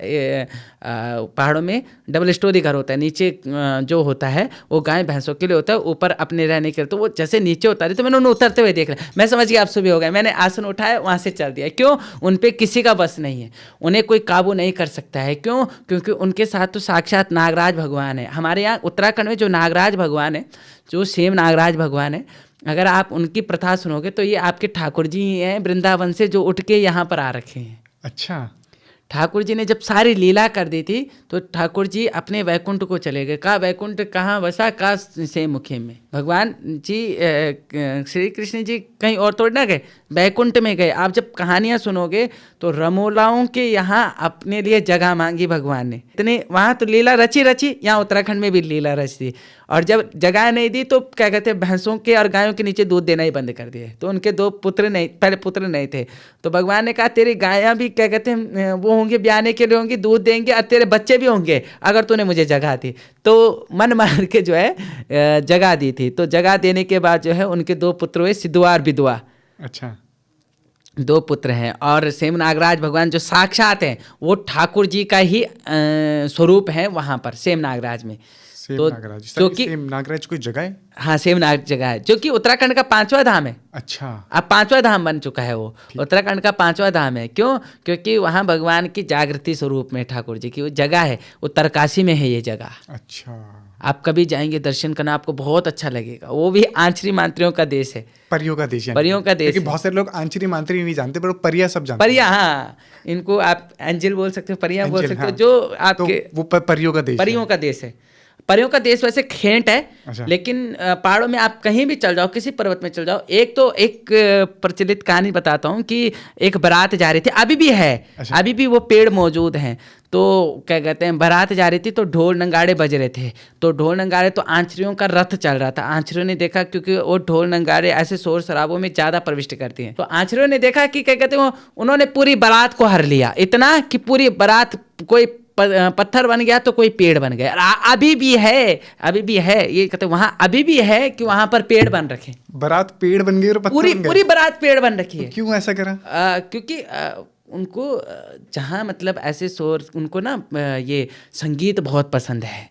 पहाड़ों में डबल स्टोरी घर होता है। नीचे जो होता है वो गाय भैंसों के लिए होता है, ऊपर अपने रहने के लिए। तो वो जैसे नीचे उतारे तो मैंने उन्हें उतरते हुए देख लिया। मैं समझ गया आप सुबह हो गए। मैंने आसन उठाया, वहाँ से चल दिया। क्यों? उन पे किसी का बस नहीं है, उन्हें कोई काबू नहीं कर सकता है। क्यों? क्योंकि उनके साथ तो साक्षात नागराज भगवान है। हमारे यहाँ उत्तराखंड में जो नागराज भगवान है, जो सेम नागराज भगवान है, अगर आप उनकी प्रथा सुनोगे तो ये आपके ठाकुर जी ही हैं, वृंदावन से, जो उठ के यहाँ पर आ रखे हैं। अच्छा। ठाकुर जी ने जब सारी लीला कर दी थी तो ठाकुर जी अपने वैकुंठ को चले गए। कहा वैकुंठ कहाँ बसा? का से मुखे में। भगवान जी श्री कृष्ण जी कहीं और थोड़ी ना गए, वैकुंठ में गए। आप जब कहानियाँ सुनोगे तो रमोलाओं के यहाँ अपने लिए जगह मांगी भगवान ने। इतने वहाँ तो लीला रची, यहाँ उत्तराखंड में भी लीला रची। और जब जगह नहीं दी तो क्या कहते हैं, भैंसों के और गायों के नीचे दूध देना ही बंद कर दिए। तो उनके 2 पुत्र नहीं, पहले पुत्र नहीं थे, तो भगवान ने कहा तेरी गायां भी क्या कहते हैं वो होंगे, ब्याने के लिए होंगी, दूध देंगे, और तेरे बच्चे भी होंगे अगर तूने मुझे जगह दी। तो मन मार के जो है जगह दी थी। तो जगह देने के बाद जो है उनके 2 पुत्र हुए, सिद्धुआ और विधुआ। अच्छा। 2 पुत्र हैं। और सेम नागराज भगवान जो साक्षात हैं वो ठाकुर जी का ही स्वरूप है वहाँ पर सेम नागराज में। सेम तो नागराज, जो कि सेम नागराज कोई जगह है? हाँ, सेम नाग जगह है, जो कि उत्तराखंड का 5वां धाम है। अच्छा। अब 5वां धाम बन चुका है वो, उत्तराखंड का 5वां धाम है। क्यों? क्योंकि वहाँ भगवान की जागृति स्वरूप में ठाकुर जी की वो जगह है। उत्तरकाशी में है ये जगह। अच्छा। आप कभी जाएंगे दर्शन करना, आपको बहुत अच्छा लगेगा। वो भी आंचरी मांत्रियों का देश है, परियों का देश है। परियों का देश। क्योंकि बहुत सारे लोग आंचरी मांत्री नहीं जानते, पर परिया सब जानते हैं। परिया, हाँ, इनको आप एंजल बोल सकते हो, परिया बोल सकते हो, हाँ। जो आपके तो वो परियों का देश परियों का देश है। परियों का देश वैसे खेंट है। अच्छा। लेकिन पहाड़ों में आप कहीं भी चल जाओ, किसी पर्वत में चल जाओ, एक प्रचलित कहानी बताता हूँ कि एक बारात जा रही थी, अभी भी है। अच्छा। अभी भी वो पेड़ मौजूद हैं। तो क्या कहते हैं, बारात जा रही थी तो ढोल नंगाड़े बज रहे थे। तो ढोल नंगाड़े, तो आंचरियों का रथ चल रहा था। आंचरियों ने देखा, क्योंकि वो ढोल नंगाड़े ऐसे शोर शराबों में ज़्यादा प्रविष्ट करती हैं, तो आंचरियों ने देखा कि क्या कहते हैं, उन्होंने पूरी बारात को हर लिया। इतना कि पूरी बारात कोई पत्थर बन गया तो कोई पेड़ बन गया। अभी भी है ये कहते वहाँ अभी भी है कि वहाँ पर पेड़ बन रखे। बारात पेड़ बन गई और पत्थर बन गए। पूरी बारात पेड़ बन रखी है। तो क्यों ऐसा करा? क्योंकि उनको जहाँ मतलब ऐसे शोर, उनको ना ये संगीत बहुत पसंद है।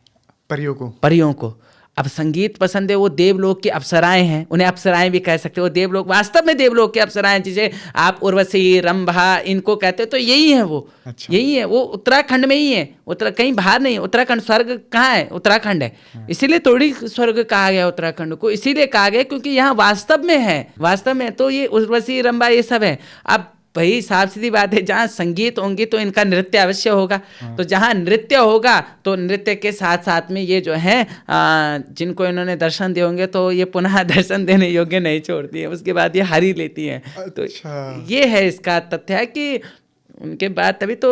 परियों को अब संगीत पसंद है। वो देवलोक की अप्सराएं हैं, उन्हें अप्सराएं भी कह सकते हो। देवलोक, वास्तव में देवलोक की अप्सराएं, जिसे आप उर्वशी, रंभा इनको कहते हो, तो यही है वो। अच्छा। यही है वो, उत्तराखंड में ही है, कहीं बाहर नहीं है। उत्तराखंड, स्वर्ग कहाँ है? उत्तराखंड है। इसीलिए थोड़ी स्वर्ग कहा गया उत्तराखंड को, इसीलिए कहा गया क्योंकि यहाँ वास्तव में है। वास्तव में तो ये उर्वशी, रंभा ये सब है। अब भाई साफ सीधी बात है, जहाँ संगीत होंगी तो इनका नृत्य अवश्य होगा। तो जहाँ नृत्य होगा तो नृत्य के साथ साथ में ये जो है जिनको इन्होंने दर्शन दिए होंगे तो ये पुनः दर्शन देने योग्य नहीं छोड़ती है, उसके बाद ये हरी लेती हैं। तो ये है इसका तथ्य है कि उनके बाद तभी तो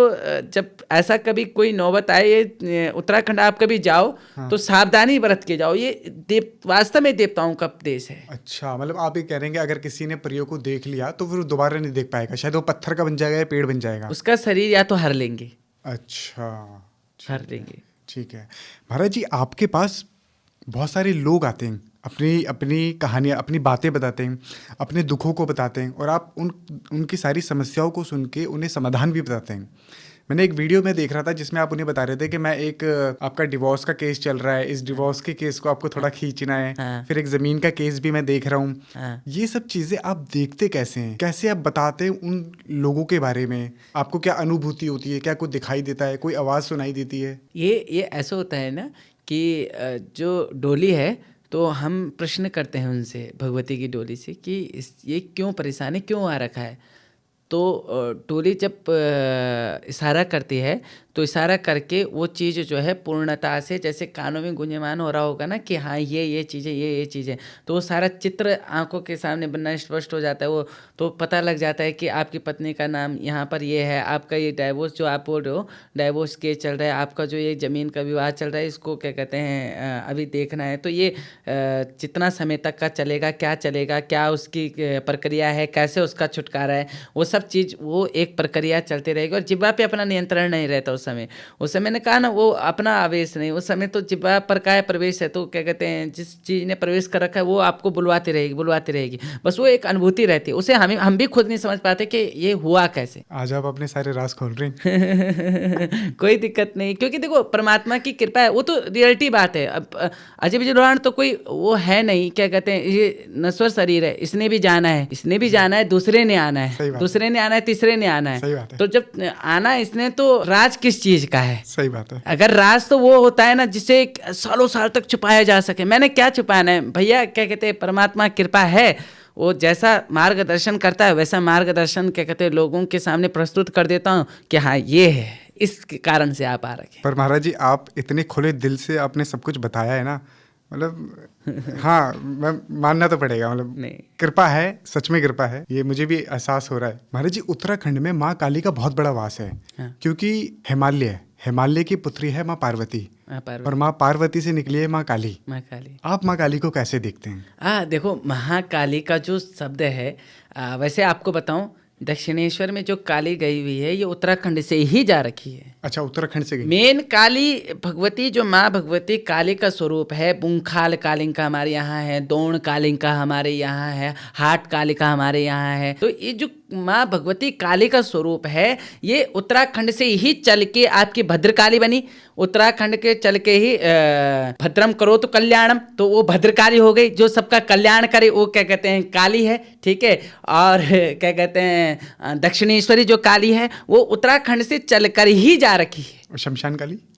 जब ऐसा कभी कोई नौबत आए, ये उत्तराखंड आप कभी जाओ तो सावधानी बरत के जाओ। ये वास्तव में देवताओं का देश है। अच्छा, मतलब आप ये कह रहे हैं कि अगर किसी ने परियों को देख लिया तो फिर दोबारा नहीं देख पाएगा, शायद वो पत्थर का बन जाएगा या पेड़ बन जाएगा, उसका शरीर या तो हर लेंगे। अच्छा, हर लेंगे। ठीक है। महाराज जी, आपके पास बहुत सारे लोग आते हैं, अपनी अपनी कहानियाँ, अपनी बातें बताते हैं, अपने दुखों को बताते हैं, और आप उनकी सारी समस्याओं को सुन के उन्हें समाधान भी बताते हैं। मैंने एक वीडियो में देख रहा था जिसमें आप उन्हें बता रहे थे कि मैं आपका डिवोर्स का केस चल रहा है, इस डिवोर्स के केस को आपको थोड़ा खींचना है। हाँ। फिर एक ज़मीन का केस भी मैं देख रहा हूँ। हाँ। ये सब चीज़ें आप देखते कैसे हैं? कैसे आप बताते हैं उन लोगों के बारे में? आपको क्या अनुभूति होती है? क्या कुछ दिखाई देता है? कोई आवाज़ सुनाई देती है? ये ऐसा होता है ना कि जो डोली है, तो हम प्रश्न करते हैं उनसे, भगवती की डोली से, कि ये क्यों परेशान है, क्यों आ रखा है। तो डोली जब इशारा करती है तो इशारा करके वो चीज़ जो है पूर्णता से, जैसे कानों में गुंजयमान हो रहा होगा ना कि हाँ ये चीज़ें, ये चीज़ें, तो वो सारा चित्र आंखों के सामने बनना स्पष्ट हो जाता है। वो तो पता लग जाता है कि आपकी पत्नी का नाम यहाँ पर ये है, आपका ये डाइवोर्स जो आप बोल रहे हो, डाइवोर्स केस चल रहा है, आपका जो ये ज़मीन का विवाद चल रहा है, इसको क्या कहते हैं अभी देखना है। तो ये जितना समय तक का चलेगा, क्या उसकी प्रक्रिया है, कैसे उसका छुटकारा है, वो सब चीज़, वो एक प्रक्रिया चलती रहेगी। और जिब्वा पे अपना नियंत्रण नहीं रहता उस समय मैंने कहा ना, वो अपना आवेश नहीं, उस समय तो जिब्वा पर का प्रवेश है, तो क्या कहते हैं जिस चीज़ ने प्रवेश कर रखा है वो आपको बुलवाती रहेगी। बस वो एक अनुभूति रहती है, उसे हम भी खुद नहीं समझ पाते कि ये हुआ कैसे। आज आप अपने सारे राज खोल रहे हैं। कोई दिक्कत नहीं, क्योंकि देखो परमात्मा की कृपा है, वो तो रियलिटी बात है। अब अजय विजयवाण तो कोई वो है नहीं, क्या कहते हैं, ये नश्वर शरीर है, इसने भी जाना है, दूसरे ने आना है, तीसरे ने आना है। तो जब आना इसने, तो राज किस चीज का है? सही बात है। अगर राज तो वो होता है ना जिसे सालों साल तक छुपाया जा सके। मैंने क्या छुपाना है भैया, क्या कहते हैं, परमात्मा कृपा है, वो जैसा मार्गदर्शन करता है वैसा मार्गदर्शन क्या कहते हैं लोगों के सामने प्रस्तुत कर देता हूँ कि हाँ ये है, इस कारण से आप आ रखे। पर महाराज जी, आप इतने खुले दिल से आपने सब कुछ बताया है ना, मतलब हाँ, मैं मानना तो पड़ेगा, मतलब नहीं, कृपा है, सच में कृपा है, ये मुझे भी एहसास हो रहा है। महाराज जी, उत्तराखंड में माँ काली का बहुत बड़ा वास है। हाँ। क्योंकि हिमालय की पुत्री है माँ पार्वती, और माँ पार्वती से निकली है माँ काली। आप माँ काली को कैसे देखते हैं? देखो, महाकाली का जो शब्द है, वैसे आपको बताऊं, दक्षिणेश्वर में जो काली गई हुई है ये उत्तराखंड से ही जा रखी है। अच्छा, उत्तराखंड से गई। मेन काली भगवती, जो माँ भगवती काली का स्वरूप है, बुंखाल कालिंका हमारे यहाँ है, दौण कालिंका हमारे यहाँ है, हाट कालिका हमारे यहाँ है। तो ये जो माँ भगवती काली का स्वरूप है, ये उत्तराखंड से ही चल के आपकी भद्रकाली बनी। उत्तराखंड के चल के ही भद्रम करो तो कल्याणम, तो वो भद्रकाली हो गई, जो सबका कल्याण करे, वो क्या कहते हैं काली है। ठीक है, और क्या कहते हैं दक्षिणेश्वरी जो काली है वो उत्तराखंड से चलकर ही जा रखी है।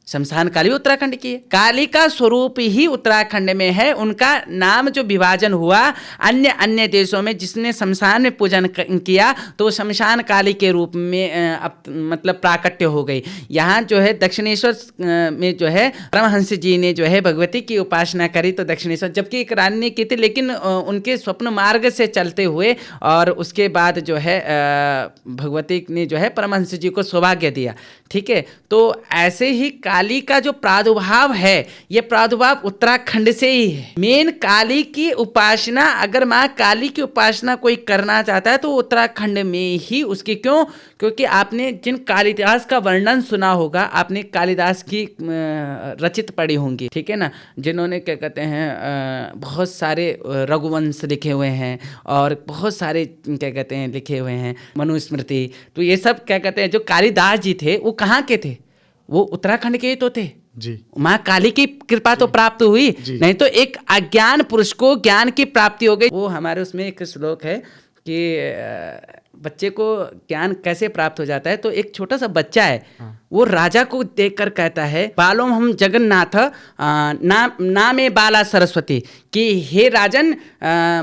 शमशान काली उत्तराखंड की है। काली का स्वरूप ही उत्तराखंड में है। उनका नाम जो विभाजन हुआ अन्य देशों में, जिसने शमशान में पूजन किया तो शमशान काली के रूप में मतलब प्राकट्य हो गई। यहाँ जो है दक्षिणेश्वर में जो है परमहंस जी ने जो है भगवती की उपासना करी, तो दक्षिणेश्वर, जबकि एक रानी ने की थी, लेकिन उनके स्वप्न मार्ग से चलते हुए और उसके बाद जो है भगवती ने जो है परमहंस जी को सौभाग्य दिया। ठीक है, तो ऐसे ही काली का जो प्रादुर्भाव है, ये प्रादुर्भाव उत्तराखंड से ही है। मेन काली की उपासना, अगर माँ काली की उपासना कोई करना चाहता है तो उत्तराखंड में ही उसकी, क्योंकि आपने जिन कालिदास का वर्णन सुना होगा, आपने कालिदास की रचित पढ़ी होंगी, ठीक है ना, जिन्होंने क्या कहते हैं बहुत सारे रघुवंश लिखे हुए हैं और बहुत सारे क्या कहते हैं लिखे हुए हैं, मनुस्मृति। तो ये सब क्या कहते हैं, जो कालिदास जी थे वो कहाँ के थे? वो उत्तराखंड के ही तो थे जी। माँ काली की कृपा तो प्राप्त हुई, नहीं तो एक अज्ञान पुरुष को ज्ञान की प्राप्ति हो गई। वो हमारे उसमें एक श्लोक है कि बच्चे को ज्ञान कैसे प्राप्त हो जाता है। तो एक छोटा सा बच्चा है, वो राजा को देखकर कहता है, बालों हम जगन्नाथ नामे बाला सरस्वती, कि हे राजन,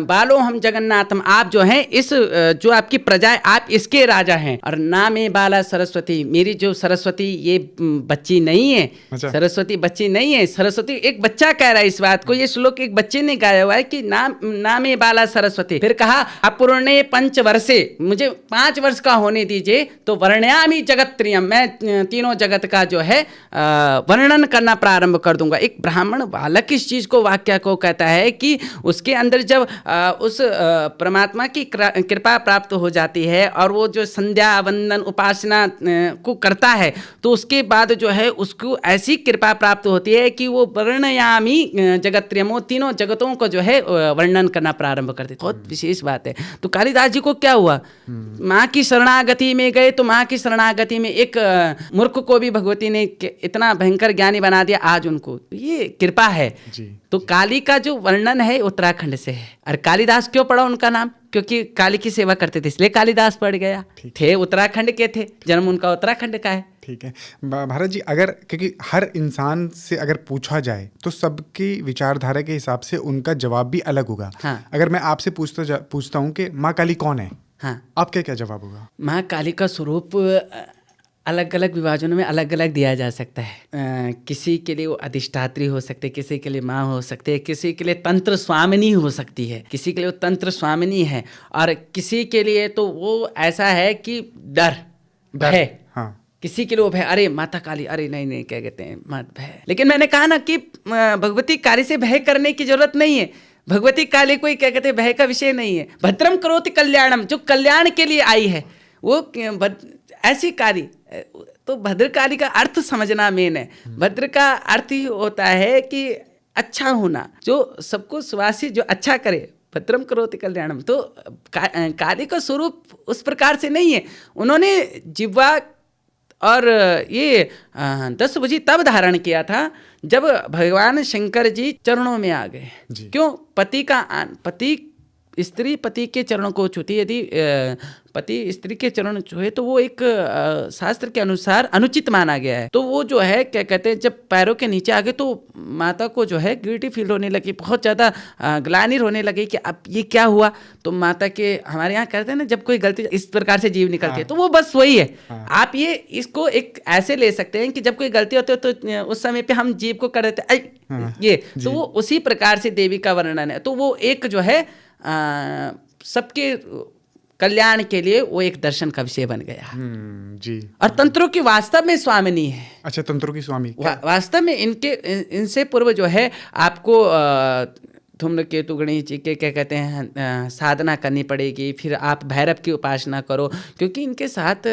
बालों हम जगन्नाथम, आप जो हैं इस जो आपकी प्रजा है आप इसके राजा हैं, और नामे बाला सरस्वती, मेरी जो सरस्वती ये बच्ची नहीं है। अच्छा। सरस्वती बच्ची नहीं है, सरस्वती एक बच्चा कह रहा है इस बात को। ये श्लोक एक बच्चे ने गाया हुआ है कि नामे बाला सरस्वती। फिर कहा अपूर्णे 5 वर्षे, मुझे 5 वर्ष का होने दीजिए तो वर्णयामि जगत्त्रयम्, मैं तीनों जगत का जो है वर्णन करना प्रारंभ कर दूंगा। एक ब्राह्मण बालक इस चीज को, वाक्य को कहता है कि उसके अंदर जब उस परमात्मा की कृपा प्राप्त हो जाती है और वो जो संध्या वंदन उपासना को करता है, तो उसके बाद जो है उसको ऐसी कृपा प्राप्त होती है कि वो वर्णयामि जगत्त्रयम्, तीनों जगतों को जो है वर्णन करना प्रारंभ कर देते। बहुत विशेष बात है। तो कालिदास जी को क्या हुआ, माँ की शरणागति में गए, तो माँ की शरणागति में एक मूर्ख को भी भगवती ने इतना भयंकर ज्ञानी बना दिया। आज उनको ये कृपा है जी। तो काली का जो वर्णन है उत्तराखंड से है। और कालिदास क्यों पड़ा उनका नाम? क्योंकि काली की सेवा करते थे, इसलिए कालिदास पड़ गया। थे उत्तराखंड के थे, जन्म उनका उत्तराखंड का है। ठीक है महाराज जी, अगर क्योंकि हर इंसान से अगर पूछा जाए तो सबकी विचारधारा के हिसाब से उनका जवाब भी अलग होगा। हाँ। अगर मैं आपसे पूछता हूँ कि माँ काली कौन है, हाँ, आपका क्या जवाब होगा? माँ काली का स्वरूप अलग अलग विभाजनों में अलग अलग दिया जा सकता है। किसी के लिए वो अधिष्ठात्री हो सकते हैं, किसी के लिए माँ हो सकते हैं, किसी के लिए तंत्र स्वामिनी हो सकती है, किसी के लिए वो तंत्र स्वामिनी है, और किसी के लिए तो वो ऐसा है कि डर भय। हाँ। किसी के लिए वो भय, अरे माता काली, अरे नहीं नहीं क्या कहते हैं, मत भय। लेकिन मैंने कहा ना कि भगवती काली से भय करने की जरूरत नहीं है। भगवती काली कोई क्या कहते हैं भय का विषय नहीं है। भद्रम करोति कल्याणम, जो कल्याण के लिए आई है वो ऐसी काली। तो भद्रकाली का अर्थ समझना मेन है। भद्र का अर्थ ही होता है कि अच्छा होना, जो सबको सुवासी, जो अच्छा करे। भद्रम करोति कल्याणम, तो काली का स्वरूप उस प्रकार से नहीं है। उन्होंने जिह्वा और ये 10 भुजी तब धारण किया था जब भगवान शंकर जी चरणों में आ गए। क्यों? पति स्त्री पति के चरणों को छूती, यदि पति स्त्री के चरण छुए तो वो एक शास्त्र के अनुसार अनुचित माना गया है। तो वो जो है क्या कहते हैं, जब पैरों के नीचे आ गए तो माता को जो है गिल्टी फील होने लगी, बहुत ज़्यादा ग्लानिर होने लगी कि अब ये क्या हुआ। तो माता के, हमारे यहाँ कहते हैं ना, जब कोई गलती इस प्रकार से जीव निकलती है, तो वो बस वही है। आप ये इसको एक ऐसे ले सकते हैं कि जब कोई गलती होती है तो उस समय पे हम जीव को कर देते हैं ये, तो वो उसी प्रकार से देवी का वर्णन है। तो वो एक जो है सबके कल्याण के लिए वो एक दर्शन का विषय बन गया। जी। और तंत्रों की वास्तव में स्वामिनी है। अच्छा, तंत्रों की स्वामी वास्तव में इनसे पूर्व जो है आपको धूम्रकेतु गणेश जी के क्या कहते हैं साधना करनी पड़ेगी। फिर आप भैरव की उपासना करो, क्योंकि इनके साथ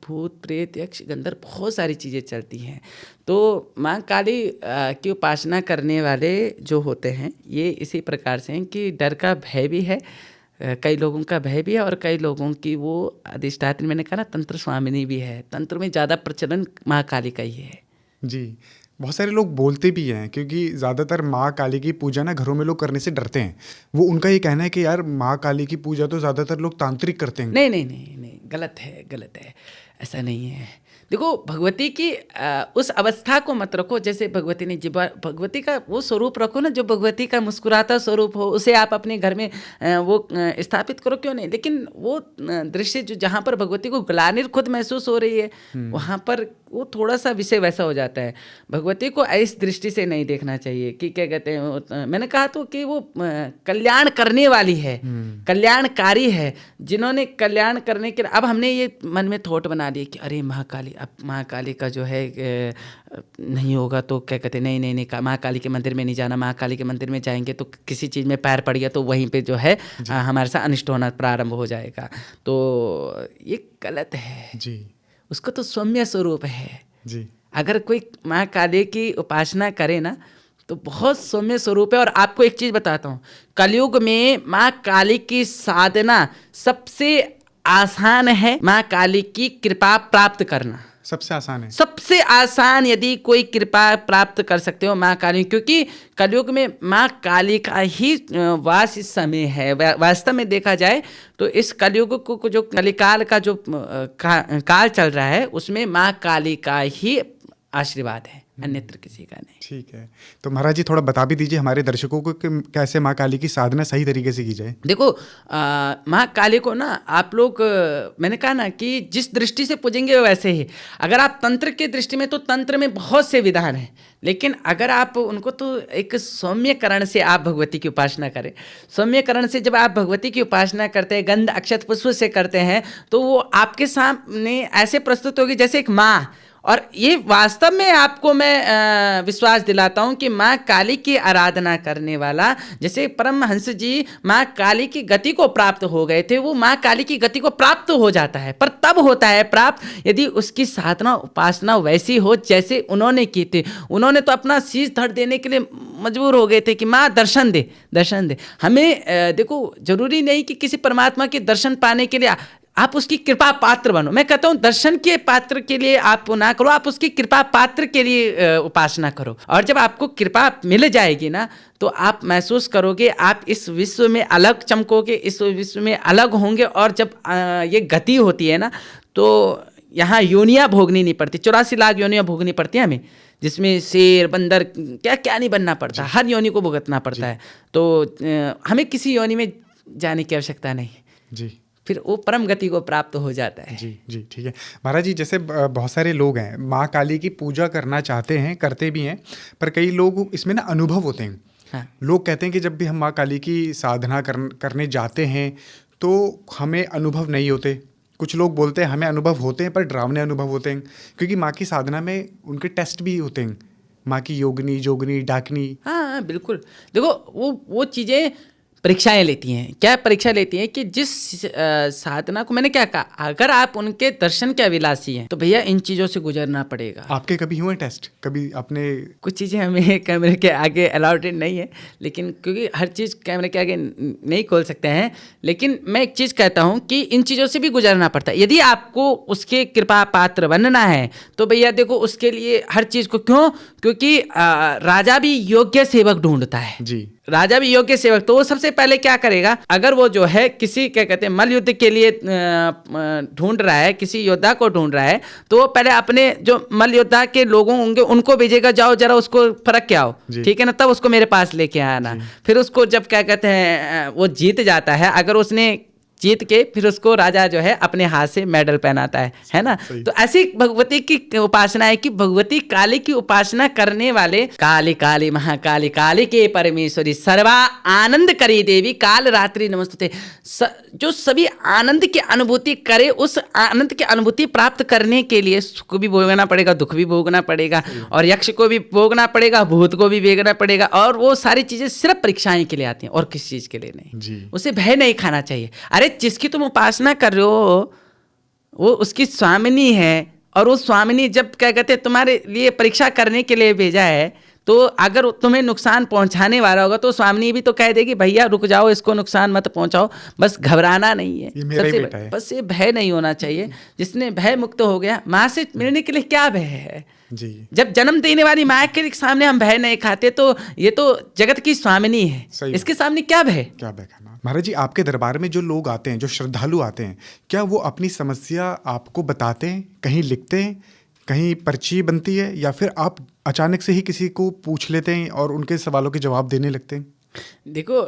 भूत प्रेत यक्ष गंधर्व बहुत सारी चीज़ें चलती हैं। तो माँ काली की उपासना करने वाले जो होते हैं ये इसी प्रकार से हैं कि डर का भय भी है, कई लोगों का भय भी है, और कई लोगों की वो अधिष्ठात्री, मैंने कहा ना, तंत्र स्वामिनी भी है। तंत्र में ज़्यादा प्रचलन माँ काली का ही है। जी। बहुत सारे लोग बोलते भी हैं, क्योंकि ज़्यादातर माँ काली की पूजा ना घरों में लोग करने से डरते हैं। वो उनका ये कहना है कि यार माँ काली की पूजा तो ज़्यादातर लोग तांत्रिक करते हैं। नहीं नहीं नहीं नहीं, गलत है, गलत है, ऐसा नहीं है। देखो, भगवती की उस अवस्था को मत रखो जैसे भगवती ने जिब्वा, भगवती का वो स्वरूप रखो ना जो भगवती का मुस्कुराता स्वरूप हो, उसे आप अपने घर में वो स्थापित करो, क्यों नहीं। लेकिन वो दृश्य जो जहाँ पर भगवती को ग्लानिर खुद महसूस हो रही है, वहाँ पर वो थोड़ा सा विषय वैसा हो जाता है। भगवती को इस दृष्टि से नहीं देखना चाहिए कि क्या कहते हैं, मैंने कहा तो कि वो कल्याण करने वाली है, कल्याणकारी है, जिन्होंने कल्याण करने के, अब हमने ये मन में थॉट बना लिया कि अरे महाकाली, अब महाकाली का जो है नहीं होगा तो क्या कहते हैं, नहीं नहीं नहीं, महाकाली के मंदिर में नहीं जाना, महाकाली के मंदिर में जाएंगे तो किसी चीज़ में पैर पड़ गया तो वहीं पे जो है हमारे साथ अनिष्ट होना प्रारंभ हो जाएगा। तो ये गलत है जी। उसको तो सौम्य स्वरूप है जी। अगर कोई माँ काली की उपासना करे ना तो बहुत सौम्य स्वरूप है। और आपको एक चीज़ बताता हूँ, कलयुग में माँ काली की साधना सबसे आसान है। माँ काली की कृपा प्राप्त करना सबसे आसान है, सबसे आसान। यदि कोई कृपा प्राप्त कर सकते हो माँ काली, क्योंकि कलयुग में माँ काली का ही वास इस समय है। वास्तव में देखा जाए तो इस कलयुग को जो कलिकाल का जो काल चल रहा है उसमें माँ काली का ही आशीर्वाद है, अन्यत्र किसी का नहीं। ठीक है, तो महाराज जी थोड़ा बता भी दीजिए हमारे दर्शकों को कि कैसे माँ काली की साधना सही तरीके से की जाए। देखो, माँ काली को ना आप लोग, मैंने कहा ना कि जिस दृष्टि से पूजेंगे वैसे ही। अगर आप तंत्र की दृष्टि में, तो तंत्र में बहुत से विधान हैं, लेकिन अगर आप उनको तो एक सौम्यकरण से आप भगवती की उपासना करें। सौम्यकरण से जब आप भगवती की उपासना करते हैं, गंध अक्षत पुष्प से करते हैं, तो वो आपके सामने ऐसे प्रस्तुत होगी जैसे एक माँ। और ये वास्तव में आपको मैं विश्वास दिलाता हूँ कि माँ काली की आराधना करने वाला, जैसे परमहंस जी माँ काली की गति को प्राप्त हो गए थे, वो माँ काली की गति को प्राप्त हो जाता है, पर तब होता है प्राप्त यदि उसकी साधना उपासना वैसी हो जैसे उन्होंने की थी। उन्होंने तो अपना शीश धड़ देने के लिए मजबूर हो गए थे कि माँ दर्शन दे, दर्शन दे हमें। देखो, जरूरी नहीं कि किसी परमात्मा के दर्शन पाने के लिए आप उसकी कृपा पात्र बनो। मैं कहता हूँ दर्शन के पात्र के लिए आप ना करो, आप उसकी कृपा पात्र के लिए उपासना करो। और जब आपको कृपा मिल जाएगी ना, तो आप महसूस करोगे आप इस विश्व में अलग चमकोगे, इस विश्व में अलग होंगे। और जब ये गति होती है ना, तो यहाँ योनियाँ भोगनी नहीं पड़ती। 84 लाख योनियाँ भोगनी पड़ती हैं हमें, जिसमें शेर बंदर क्या क्या नहीं बनना पड़ता, हर योनि को भुगतना पड़ता है। तो हमें किसी योनि में जाने की आवश्यकता नहीं जी। फिर वो परम गति को प्राप्त हो जाता है। जी जी, ठीक है महाराज जी। जैसे बहुत सारे लोग हैं माँ काली की पूजा करना चाहते हैं, करते भी हैं, पर कई लोग इसमें ना अनुभव होते हैं। हाँ। लोग कहते हैं कि जब भी हम माँ काली की साधना करने जाते हैं तो हमें अनुभव नहीं होते। कुछ लोग बोलते हैं हमें अनुभव होते हैं पर डरावने अनुभव होते हैं, क्योंकि माँ की साधना में उनके टेस्ट भी होते हैं, माँ की योगिनी, जोगिनी, डाकनी। हाँ बिल्कुल। देखो वो चीज़ें परीक्षाएं लेती हैं। क्या परीक्षा लेती हैं कि जिस साधना को, मैंने क्या कहा, अगर आप उनके दर्शन के अभिलाषी हैं तो भैया इन चीज़ों से गुजरना पड़ेगा। आपके कभी हुए टेस्ट? कभी आपने? कुछ चीज़ें हमें कैमरे के आगे अलाउडेड नहीं है, लेकिन क्योंकि हर चीज़ कैमरे के आगे नहीं खोल सकते हैं, लेकिन मैं एक चीज़ कहता हूँ कि इन चीज़ों से भी गुजरना पड़ता है। यदि आपको उसके कृपा पात्र बनना है तो भैया देखो उसके लिए हर चीज़ को, क्योंकि राजा भी योग्य सेवक ढूंढता है जी। राजा भी योग्य सेवक, तो वो सबसे पहले क्या करेगा, अगर वो जो है किसी क्या कहते हैं मल्ल युद्ध के लिए ढूंढ रहा है, किसी योद्धा को ढूंढ रहा है, तो वो पहले अपने जो मल्ल योद्धा के लोगों होंगे उनको भेजेगा, जाओ जरा उसको फर्क क्या हो, ठीक है ना, तब उसको मेरे पास लेके आना। फिर उसको जब क्या कहते हैं वो जीत जाता है, अगर उसने जीत के फिर उसको राजा जो है अपने हाथ से मेडल पहनाता है ना। तो ऐसी भगवती की उपासना है कि भगवती काली की उपासना करने वाले, काली काली महाकाली काली के परमेश्वरी सर्वा आनंद करी देवी काल रात्रि नमस्तुते, जो सभी आनंद की अनुभूति करे, उस आनंद की अनुभूति प्राप्त करने के लिए सुख भी भोगना पड़ेगा, दुख भी भोगना पड़ेगा, और यक्ष को भी भोगना पड़ेगा, भूत को भी भोगना पड़ेगा, और वो सारी चीजें सिर्फ परीक्षाएं के लिए आती हैं और किसी चीज के लिए नहीं। उसे भय नहीं खाना चाहिए। अरे जिसकी तुम उपासना कर रहे हो वो उसकी स्वामिनी है, और वो स्वामिनी जब क्या कहते हैं तुम्हारे लिए परीक्षा करने के लिए भेजा है, तो अगर तुम्हें नुकसान पहुंचाने वाला होगा तो स्वामिनी भी तो कह देगी भैया रुक जाओ, इसको नुकसान मत पहुंचाओ। बस घबराना नहीं है, सबसे बस ये भय नहीं होना चाहिए। जिसने भय मुक्त हो गया, माँ से मिलने के लिए क्या भय है जी। जब जन्म देने वाली माँ के सामने हम भय नहीं खाते तो ये तो जगत की स्वामिनी है, इसके सामने क्या भय खाना। महाराज जी, आपके दरबार में जो लोग आते हैं, जो श्रद्धालु आते हैं, क्या वो अपनी समस्या आपको बताते हैं, कहीं लिखते हैं, कहीं पर्ची बनती है, या फिर आप अचानक से ही किसी को पूछ लेते हैं और उनके सवालों के जवाब देने लगते हैं? देखो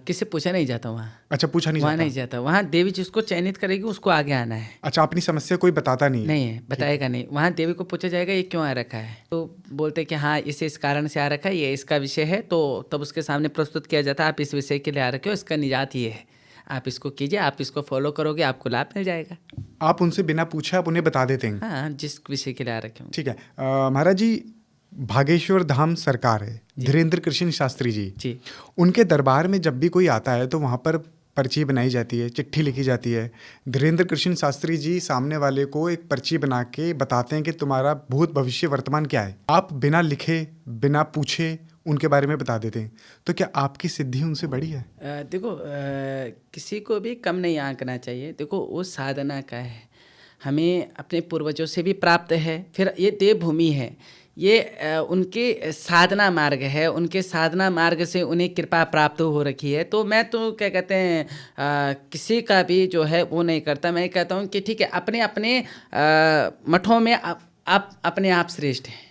किसी पूछा नहीं जाता वहाँ। अच्छा, पूछा नहीं जाता? नहीं जाता वहाँ। देवी जिसको चयनित करेगी उसको आगे आना है। अच्छा, अपनी समस्या कोई बताता नहीं है, बताएगा नहीं। वहाँ देवी को पूछा जाएगा ये क्यों आ रखा है, तो बोलते कि हाँ इस कारण से आ रखा है, ये इसका विषय है, तो तब उसके सामने प्रस्तुत किया जाता है आप इस विषय के लिए आ रखे हो, इसका निजात ये है, आप इसको कीजिए, आप इसको फॉलो करोगे, आपको लाभ मिल जाएगा। आप उनसे बिना पूछे आप उन्हें बता देते हैं? हाँ, जिस विषय के लिए आ रखे हो। ठीक है महाराज जी, भागेश्वर धाम सरकार है, धीरेन्द्र कृष्ण शास्त्री जी, उनके दरबार में जब भी कोई आता है तो वहाँ पर पर्ची बनाई जाती है, चिट्ठी लिखी जाती है। धीरेन्द्र कृष्ण शास्त्री जी सामने वाले को एक पर्ची बना के बताते हैं कि तुम्हारा भूत भविष्य वर्तमान क्या है। आप बिना लिखे, बिना पूछे उनके बारे में बता देते हैं, तो क्या आपकी सिद्धि उनसे बड़ी है? देखो किसी को भी कम नहीं आंकना चाहिए। देखो वो साधना का है, हमें अपने पूर्वजों से भी प्राप्त है, फिर ये देवभूमि है, ये उनके साधना मार्ग है, उनके साधना मार्ग से उन्हें कृपा प्राप्त हो रखी है। तो मैं तो क्या कहते हैं किसी का भी जो है वो नहीं करता। मैं कहता हूँ कि ठीक है, अपने अपने मठों में आप अपने आप श्रेष्ठ हैं,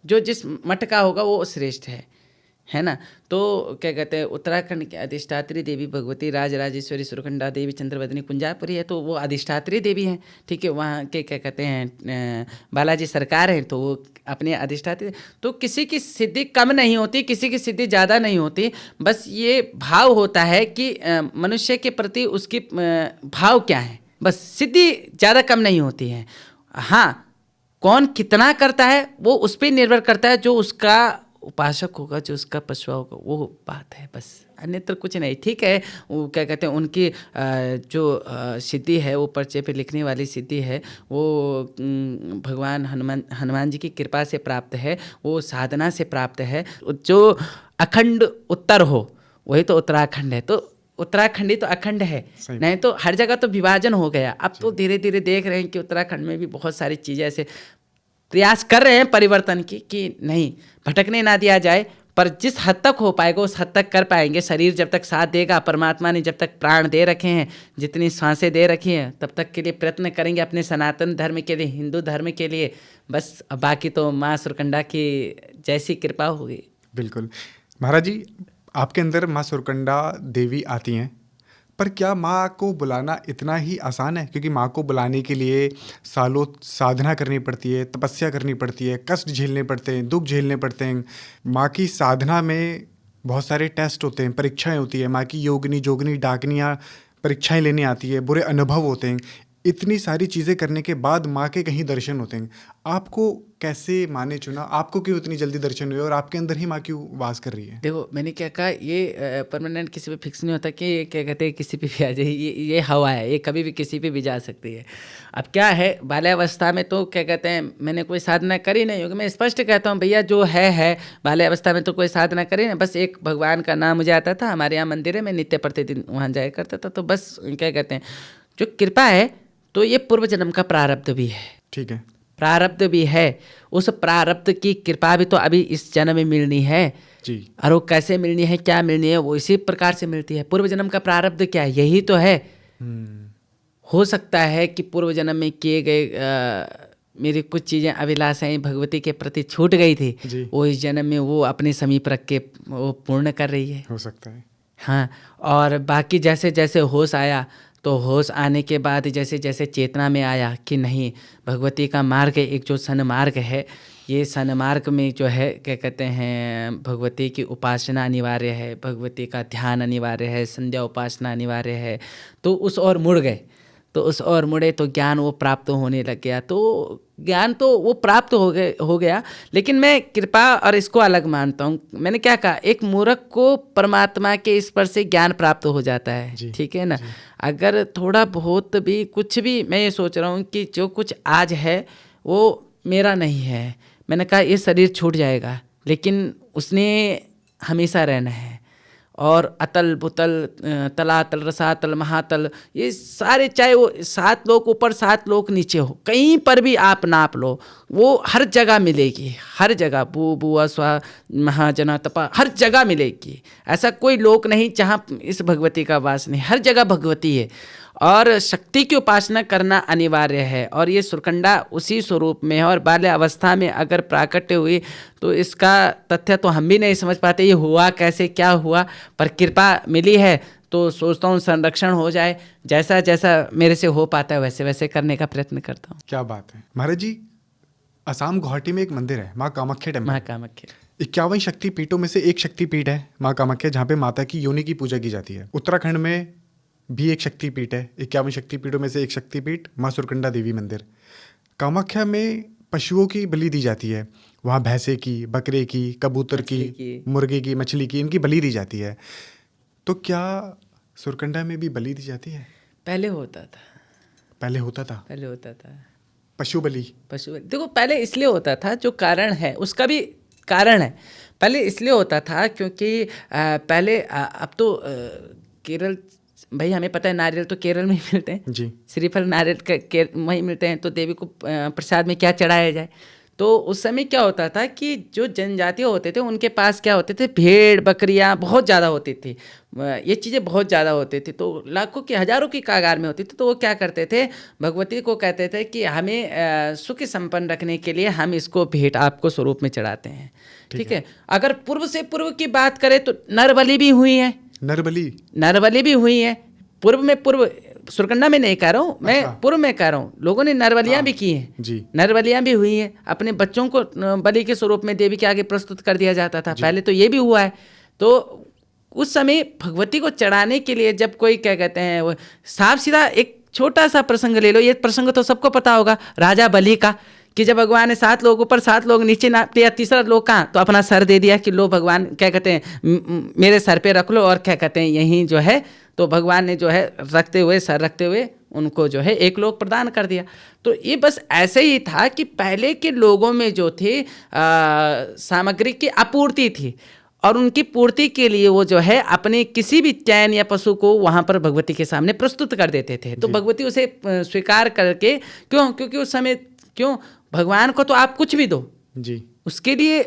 जो जिस मठ का होगा वो श्रेष्ठ है ना। तो क्या कहते हैं उत्तराखंड की अधिष्ठात्री देवी भगवती राजराजेश्वरी सुरखंडा देवी चंद्रवदनी कुंजापुरी है, तो वो अधिष्ठात्री देवी हैं, ठीक है। वहाँ के क्या कहते हैं बालाजी सरकार हैं, तो वो अपने अधिष्ठात्री। तो किसी की सिद्धि कम नहीं होती, किसी की सिद्धि ज़्यादा नहीं होती, बस ये भाव होता है कि मनुष्य के प्रति उसकी भाव क्या है, बस सिद्धि ज़्यादा कम नहीं होती है। हाँ, कौन कितना करता है वो उस पर निर्भर करता है, जो उसका उपासक होगा, जो उसका पशुआ होगा, वो बात है, बस अन्यत्र कुछ नहीं। ठीक है, वो क्या कहते हैं उनकी जो सिद्धि है वो पर्चे पे लिखने वाली सिद्धि है, वो भगवान हनुमान जी की कृपा से प्राप्त है, वो साधना से प्राप्त है। जो अखंड उत्तर हो वही तो उत्तराखंड है, तो उत्तराखंडी तो अखंड है, नहीं तो हर जगह तो विभाजन हो गया। अब तो धीरे धीरे देख रहे हैं कि उत्तराखंड में भी बहुत सारी चीज़ें ऐसे प्रयास कर रहे हैं परिवर्तन की, कि नहीं भटकने ना दिया जाए, पर जिस हद तक हो पाएगा उस हद तक कर पाएंगे। शरीर जब तक साथ देगा, परमात्मा ने जब तक प्राण दे रखे हैं, जितनी सांसें दे रखी हैं, तब तक के लिए प्रयत्न करेंगे अपने सनातन धर्म के लिए, हिंदू धर्म के लिए। बस अब बाकी तो माँ सुरकंडा की जैसी कृपा होगी। बिल्कुल महाराज जी, आपके अंदर माँ सुरकंडा देवी आती हैं, पर क्या माँ को बुलाना इतना ही आसान है? क्योंकि माँ को बुलाने के लिए सालों साधना करनी पड़ती है, तपस्या करनी पड़ती है, कष्ट झेलने पड़ते हैं, दुख झेलने पड़ते हैं। माँ की साधना में बहुत सारे टेस्ट होते हैं, परीक्षाएं होती है। माँ की योगिनी जोगिनी डाकनियाँ परीक्षाएं लेने आती है, बुरे अनुभव होते हैं। इतनी सारी चीज़ें करने के बाद माँ के कहीं दर्शन होते हैं। आपको कैसे माँ ने चुना? आपको क्यों इतनी जल्दी दर्शन हुए और आपके अंदर ही माँ क्यों वास कर रही है? देखो, मैंने क्या कहा, ये परमानेंट किसी पे फिक्स नहीं होता कि ये क्या कहते हैं किसी पे भी आ जाए। ये हवा है, ये कभी भी किसी पे भी जा सकती है। अब क्या है, बाल्यावस्था में तो क्या कहते हैं मैंने कोई साधना करी नहीं होगी। मैं स्पष्ट कहता हूँ भैया, जो है बाल्यावस्था में तो कोई साधना करी नहीं। बस एक भगवान का नाम मुझे आता था, हमारे यहाँ मंदिर है, मैं नित्य प्रतिदिन वहाँ जाया करता था। तो बस क्या कहते हैं, जो कृपा है तो ये पूर्व जन्म का प्रारब्ध भी है। ठीक है, प्रारब्ध भी है। उस प्रारब्ध की कृपा भी तो अभी इस जन्म में मिलनी है जी। और वो कैसे मिलनी है, क्या मिलनी है, वो इसी प्रकार से मिलती है। पूर्व जन्म का प्रारब्ध क्या है, यही तो है। हो सकता है कि पूर्व जन्म में किए गए मेरी कुछ चीज़ें, अभिलाषाएं भगवती के प्रति छूट गई थी, वो इस जन्म में वो अपने समीप रख के वो पूर्ण कर रही है। हो सकता है। हाँ, और बाकी जैसे जैसे होश आया, तो होश आने के बाद जैसे जैसे चेतना में आया कि नहीं, भगवती का मार्ग एक जो सन्मार्ग है, ये सन्मार्ग में जो है क्या कहते हैं भगवती की उपासना अनिवार्य है, भगवती का ध्यान अनिवार्य है, संध्या उपासना अनिवार्य है। तो उस ओर मुड़ गए, तो उस ओर मुड़े तो ज्ञान वो प्राप्त होने लग गया। तो ज्ञान तो वो प्राप्त हो गया। लेकिन मैं कृपा और इसको अलग मानता हूँ। मैंने क्या कहा, एक मूर्ख को परमात्मा के स्पर्श से ज्ञान प्राप्त हो जाता है, ठीक है ना। अगर थोड़ा बहुत भी कुछ भी, मैं ये सोच रहा हूँ कि जो कुछ आज है वो मेरा नहीं है। मैंने कहा ये शरीर छूट जाएगा, लेकिन उसने हमेशा रहना है। और अतल बुतल, तलातल, रसातल, महातल, ये सारे, चाहे वो 7 लोक ऊपर 7 लोक नीचे हो, कहीं पर भी आप नाप लो, वो हर जगह मिलेगी। हर जगह भू भुआ स्वा महाजना तपा, हर जगह मिलेगी। ऐसा कोई लोक नहीं जहाँ इस भगवती का वास नहीं, हर जगह भगवती है। और शक्ति की उपासना करना अनिवार्य है। और ये सुरकंडा उसी स्वरूप में है। और बाल्य अवस्था में अगर प्राकट्य हुई तो इसका तथ्य तो हम भी नहीं समझ पाते, ये हुआ कैसे, क्या हुआ, पर कृपा मिली है तो सोचता हूँ संरक्षण हो जाए। जैसा जैसा मेरे से हो पाता है वैसे वैसे करने का प्रयत्न करता हूँ। क्या बात है महाराज जी। असम गुवाहाटी में एक मंदिर है, माँ कामाख्या टेम्पल। माँ कामाख्या 51 शक्तिपीठों में से एक शक्तिपीठ है माँ कामाख्या, जहाँ पे माता की योनि की पूजा की जाती है। उत्तराखंड में भी एक शक्तिपीठ है, 51 शक्तिपीठों में से एक शक्तिपीठ माँ सुरकंडा देवी मंदिर। कामाख्या में पशुओं की बलि दी जाती है। वहाँ भैंसे की, बकरे की, कबूतर की, मुर्गे की, मछली की, इनकी बलि दी जाती है। तो क्या सुरकंडा में भी बलि दी जाती है? पहले होता था। पहले होता था पशु बलि। देखो, पहले इसलिए होता था, जो कारण है उसका भी कारण है। पहले इसलिए होता था क्योंकि पहले अब तो केरल, भाई हमें पता है नारियल तो केरल में ही मिलते हैं जी, श्रीफल नारियल वहीं मिलते हैं। तो देवी को प्रसाद में क्या चढ़ाया जाए। तो उस समय क्या होता था कि जो जनजाति होते थे उनके पास क्या होते थे, भेड़ बकरियां बहुत ज़्यादा होती थी, ये चीज़ें बहुत ज़्यादा होती थी। तो लाखों की हज़ारों की कागार में होती थी। तो वो क्या करते थे, भगवती को कहते थे कि हमें सुख संपन्न रखने के लिए हम इसको भेंट आपको स्वरूप में चढ़ाते हैं। ठीक है। अगर पूर्व से पूर्व की बात करें तो नरबलि भी हुई है। नरबलि भी हुई है। पूर्व में, पूर्व सुरकंडा में नहीं कह रहा हूँ मैं, पूर्व में कह रहा हूँ। लोगों ने नरबलियाँ भी की हैं जी। नरबलियाँ भी हुई हैं। अपने बच्चों को बलि के स्वरूप में देवी के आगे प्रस्तुत कर दिया जाता था। पहले तो ये भी हुआ है। तो उस समय भगवती को चढ़ाने के लिए जब कोई क्या कहते हैं, वो साफ सीधा एक छोटा सा प्रसंग ले लो। ये प्रसंग तो सबको पता होगा, राजा बलि का, कि जब भगवान ने 7 लोग ऊपर 7 लोग नीचे नाप दिया, तीसरा लोग कहाँ, तो अपना सर दे दिया कि लो भगवान क्या कहते हैं मेरे सर पे रख लो, और क्या कहते हैं यहीं जो है। तो भगवान ने जो है रखते हुए, सर रखते हुए उनको जो है 1 लोक प्रदान कर दिया। तो ये बस ऐसे ही था कि पहले के लोगों में जो थी सामग्री की आपूर्ति थी, और उनकी पूर्ति के लिए वो जो है अपने किसी भी चैन या पशु को वहाँ पर भगवती के सामने प्रस्तुत कर देते थे। तो भगवती उसे स्वीकार करके, क्योंकि उस समय भगवान को तो आप कुछ भी दो जी, उसके लिए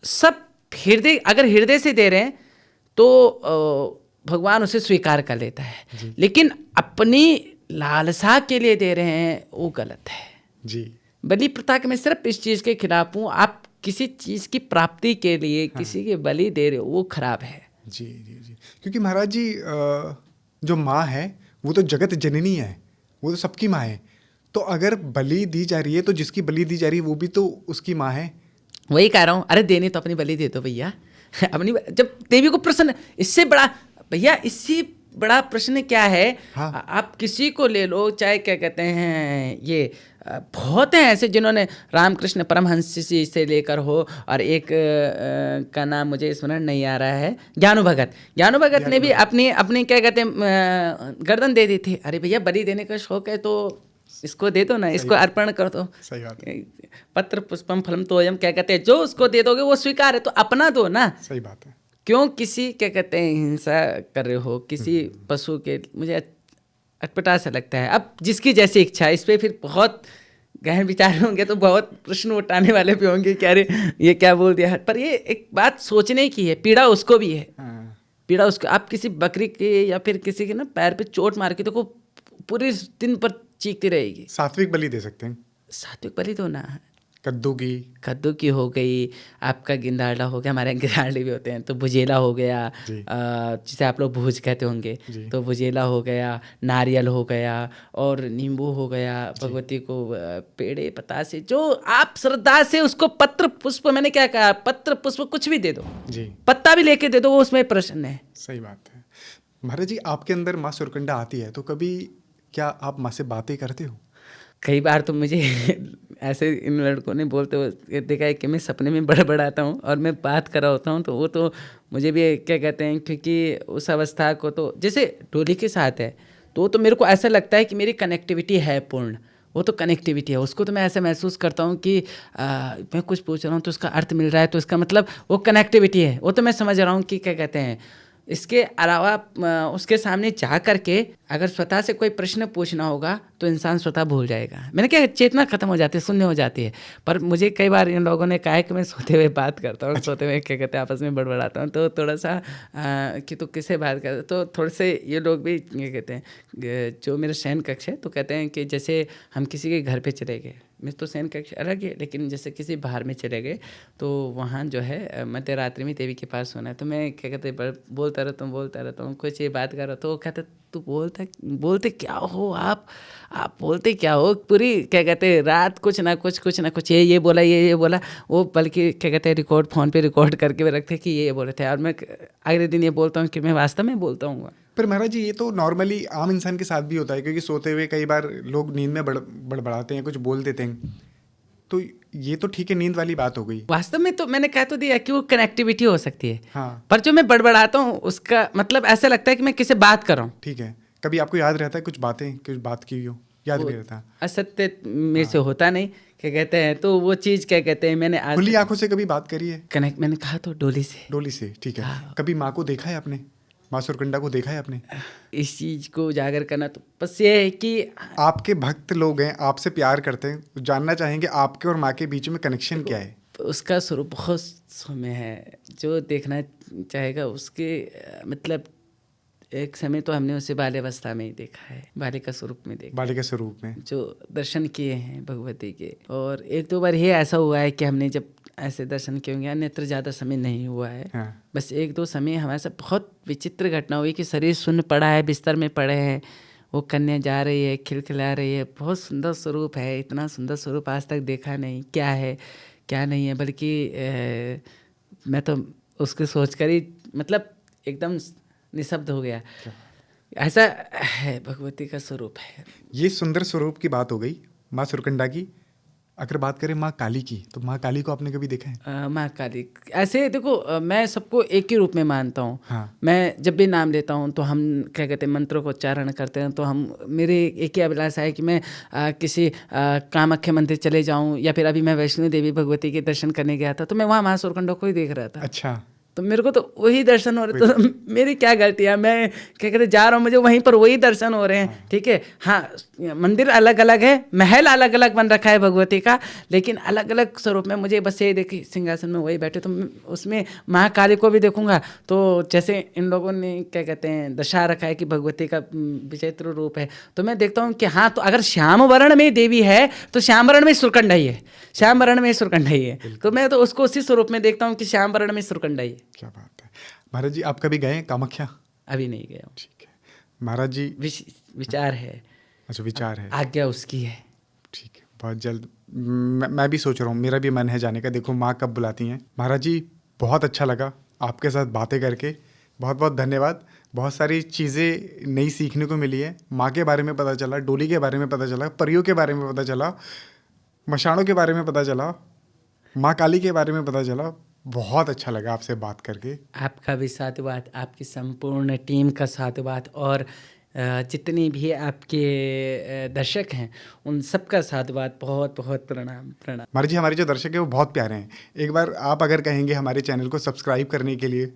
सब हृदय, अगर हृदय से दे रहे हैं तो भगवान उसे स्वीकार कर लेता है। लेकिन अपनी लालसा के लिए दे रहे हैं वो गलत है जी। बलि प्रथा के मैं सिर्फ इस चीज़ के खिलाफ हूँ। आप किसी चीज़ की प्राप्ति के लिए किसी के बलि दे रहे हो, वो खराब है। जी जी जी। क्योंकि महाराज जी जो माँ है वो तो जगत जननी है, वो तो सबकी माँ है। तो अगर बलि दी जा रही है तो जिसकी बलि दी जा रही है वो भी तो उसकी माँ है। वही कह रहा हूँ, अरे देनी तो अपनी बलि दे दो भैया। अपनी जब देवी को प्रसन्न, इससे बड़ा भैया, इससे बड़ा प्रश्न क्या है। हाँ। आप किसी को ले लो, चाहे क्या कहते हैं ये बहुत हैं ऐसे जिन्होंने रामकृष्ण परमहंस जी से लेकर हो, और एक का नाम मुझे स्मरण नहीं आ रहा है, ज्ञानू भगत। ज्ञानू भगत ने भी अपनी अपनी क्या कहते हैं गर्दन दे दी थी। अरे भैया बलि देने का शौक है तो इसको दे दो ना, इसको अर्पण कर दो। सही बात है। पत्र पुष्पम फलम तोयम, क्या कहते हैं, जो उसको दे दोगे वो स्वीकार है, तो अपना दो ना। सही बात है। क्यों किसी क्या कहते हैं हिंसा कर रहे हो किसी पशु के, मुझे अटपटा सा लगता है। अब जिसकी जैसी इच्छा, इस पे फिर बहुत गहन विचार होंगे, तो बहुत प्रश्न उठाने वाले भी होंगे कि अरे ये क्या बोल दिया। पर ये एक बात सोचने की है, पीड़ा उसको भी है, पीड़ा उसको। आप किसी बकरी के या फिर किसी के ना पैर पे चोट मार के देखो, पूरे दिन पर चीखती रहेगी। सात्विक बलि दे सकते हैं। सात्विक बलि तो ना, कद्दू की हो गई, आपका गिंदाड़ा हो गया, हमारे यहाँ गिंदाड़े भी होते हैं, तो भुजेला हो गया, जिसे आप लोग भूज कहते होंगे, तो भुजेला हो गया, नारियल हो गया और नींबू हो गया। भगवती को पेड़े पतासे, जो आप श्रद्धा से उसको पत्र पुष्प, मैंने क्या कहा, पत्र पुष्प कुछ भी दे दो जी, पत्ता भी लेके दे दो, वो उसमें प्रश्न है। सही बात है। महाराज जी, आपके अंदर माँ सुरकंडा आती है तो कभी क्या आप माँ से बातें करते हो? कई बार तो मुझे ऐसे इन लड़कों ने बोलते हुए देखा है कि मैं सपने में बड़बड़ाता हूँ और मैं बात कर रहा होता हूँ, तो वो तो मुझे भी क्या कहते हैं, क्योंकि उस अवस्था को तो जैसे डोली के साथ है, तो मेरे को ऐसा लगता है कि मेरी कनेक्टिविटी है पूर्ण, वो तो कनेक्टिविटी है, उसको तो मैं ऐसे महसूस करता हूँ कि मैं कुछ पूछ रहा हूँ तो उसका अर्थ मिल रहा है, तो इसका मतलब वो कनेक्टिविटी है, वो तो मैं समझ रहा हूँ कि क्या कहते हैं। इसके अलावा उसके सामने जा करके अगर स्वतः से कोई प्रश्न पूछना होगा तो इंसान स्वतः भूल जाएगा। मैंने क्या, चेतना खत्म हो जाती है, शून्य हो जाती है। पर मुझे कई बार इन लोगों ने कहा है कि मैं सोते हुए बात करता हूँ, सोते हुए क्या कहते हैं आपस में बड़बड़ाता हूँ, तो थोड़ा सा कि तो किससे बात करते, तो थोड़े से ये लोग भी ये कहते हैं, जो मेरा शयन कक्ष है, तो कहते हैं कि जैसे हम किसी के घर पर चले गए, मैं तो शयन कक्ष अलग है, लेकिन जैसे किसी बाहर में चले गए तो वहाँ जो है मध्य रात्रि में देवी के पास सोना है, तो मैं क्या कहते हैं बोलता रहता हूँ कुछ ये बात कर रहा, तो वो कहते तू बोलते क्या हो आप बोलते क्या हो, पूरी क्या कहते हैं रात कुछ ना कुछ ये बोला ये बोला, वो बल्कि क्या कहते हैं रिकॉर्ड, फ़ोन पे रिकॉर्ड करके भी रखते कि ये बोले थे, और मैं अगले दिन ये बोलता हूँ कि मैं वास्तव में बोलता हूँ। पर महाराज जी, ये तो नॉर्मली आम इंसान के साथ भी होता है, क्योंकि सोते हुए कई बार लोग नींद में बड़बड़ाते हैं, कुछ बोल देते हैं, तो ये तो ठीक है, नींद वाली बात हो गई। वास्तव में तो मैंने कह तो दिया कि वो कनेक्टिविटी हो सकती है। हाँ। पर जो मैं बड़बड़ाता हूँ उसका मतलब ऐसा लगता है कि मैं किसी बात कर रहा हूँ। ठीक है, कभी आपको याद रहता है कुछ बात की हो, याद नहीं रहता? असत्य मेरे से होता नहीं, क्या कहते हैं, तो वो चीज़ क्या कहते हैं, मैंने आज खुली आंखों से कभी बात करी है? कनेक्ट, मैंने कहा तो डोली से। ठीक है। हाँ। कभी माँ को देखा है आपने? माँ सुरकंडा को देखा है आपने? इस चीज़ को उजागर करना, तो बस ये है कि आपके भक्त लोग हैं, आपसे प्यार करते हैं, जानना चाहेंगे आपके और माँ के बीच में कनेक्शन क्या है? उसका स्वरूप बहुत सौम्य है, जो देखना चाहेगा उसके मतलब एक समय तो हमने उसे बाल्यावस्था में ही देखा है, बालिका स्वरूप में जो दर्शन किए हैं भगवती के, और एक दो बार ये ऐसा हुआ है कि हमने जब ऐसे दर्शन किए होंगे, अन्यत्र ज़्यादा समय नहीं हुआ है। हाँ। बस एक दो समय हमारे साथ बहुत विचित्र घटना हुई कि शरीर सुन्न पड़ा है, बिस्तर में पड़े हैं, वो कन्या जा रही है, खिलखिला रही है, बहुत सुंदर स्वरूप है, इतना सुंदर स्वरूप आज तक देखा नहीं, क्या है क्या नहीं है, बल्कि मैं तो उसके सोच कर ही मतलब एकदम निशब्द हो गया। ऐसा है, भगवती का स्वरूप है। ये सुंदर स्वरूप की बात हो गई माँ सुरकंडा की। अगर बात करें माँ काली की, तो माँ काली को आपने कभी देखा है? माँ काली ऐसे देखो, मैं सबको एक ही रूप में मानता हूँ। हाँ। मैं जब भी नाम लेता हूँ तो हम क्या कहते हैं मंत्रों को उच्चारण करते हैं, तो हम मेरे एक ही अभिलाषा है कि मैं किसी कामाख्या मंदिर चले जाऊँ, या फिर अभी मैं वैष्णो देवी भगवती के दर्शन करने गया था, तो मैं वहाँ माँ सुरकंडा को ही देख रहा था। अच्छा। तो मेरे को तो वही दर्शन हो रहे, तो मेरी क्या गलती है, मैं क्या कहते जा रहा हूँ, मुझे वहीं पर वही दर्शन हो रहे हैं। ठीक है, हाँ, मंदिर अलग अलग है, महल अलग अलग बन रखा है भगवती का, लेकिन अलग अलग स्वरूप में मुझे बस ये देखिए सिंहासन में वही बैठे, तो उसमें महाकाली को भी देखूंगा, तो जैसे इन लोगों ने क्या कहते हैं दर्शा रखा है कि भगवती का विचित्र रूप है, तो मैं देखता हूँ कि हाँ, तो अगर श्याम वर्ण में देवी है तो श्याम वर्ण में सुरकंडा ही है, श्याम वर्ण में सुरकंडा ही है, तो मैं तो उसको उसी स्वरूप में देखता हूँ कि श्याम वर्ण में सुरकंडा ही है। क्या बात है। महाराज जी, आप कभी गए कामाख्या? अभी नहीं गया हूँ। ठीक है। महाराज जी विचार है। अच्छा, विचार है, आज्ञा उसकी है। ठीक है, बहुत जल्द मैं भी सोच रहा हूँ, मेरा भी मन है जाने का, देखो माँ कब बुलाती हैं। महाराज जी बहुत अच्छा लगा आपके साथ बातें करके, बहुत बहुत धन्यवाद। बहुत सारी चीज़ें नई सीखने को मिली है, माँ के बारे में पता चला, डोली के बारे में पता चला, परियों के बारे में पता चला, मशाणों के बारे में पता चला, माँ काली के बारे में पता चला। बहुत अच्छा लगा आपसे बात करके। आपका भी साधुवाद, आपकी संपूर्ण टीम का साधुवाद, और जितने भी आपके दर्शक हैं उन सबका साधुवाद। बहुत बहुत प्रणाम प्रणाम। महाराज जी, हमारे जो दर्शक हैं वो बहुत प्यारे हैं। एक बार आप अगर कहेंगे हमारे चैनल को सब्सक्राइब करने के लिए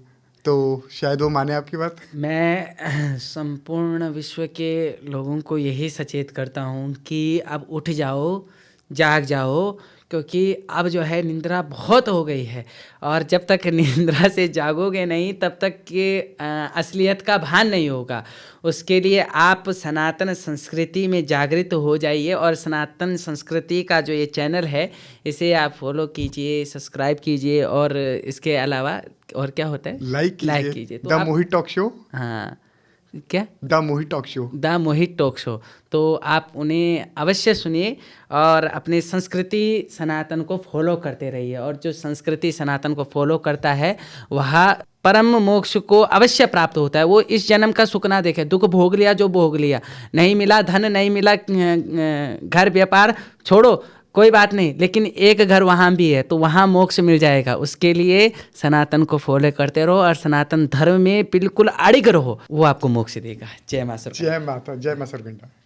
तो शायद वो माने आपकी बात। मैं संपूर्ण विश्व के लोगों को यही सचेत करता हूँ कि अब उठ जाओ, जाग जाओ, क्योंकि अब जो है निंद्रा बहुत हो गई है, और जब तक निंद्रा से जागोगे नहीं तब तक के असलियत का भान नहीं होगा। उसके लिए आप सनातन संस्कृति में जागृत हो जाइए, और सनातन संस्कृति का जो ये चैनल है इसे आप फॉलो कीजिए, सब्सक्राइब कीजिए, और इसके अलावा और क्या होता है, लाइक कीजिए तो द मोहित टॉक शो। हाँ, क्या, the Mohit talk show, the Mohit talk show. तो आप उन्हें अवश्य सुनिए और अपनी संस्कृति सनातन को फॉलो करते रहिए, और जो संस्कृति सनातन को फॉलो करता है वह परम मोक्ष को अवश्य प्राप्त होता है। वो इस जन्म का सुख ना देखे, दुख भोग लिया जो भोग लिया, नहीं मिला धन, नहीं मिला घर व्यापार, छोड़ो कोई बात नहीं, लेकिन एक घर वहाँ भी है तो वहाँ मोक्ष मिल जाएगा। उसके लिए सनातन को फॉलो करते रहो और सनातन धर्म में बिल्कुल अड़िग रहो, वो आपको मोक्ष देगा। जय मां सरगुंडा। जय माता, जय मां सरगुंडा।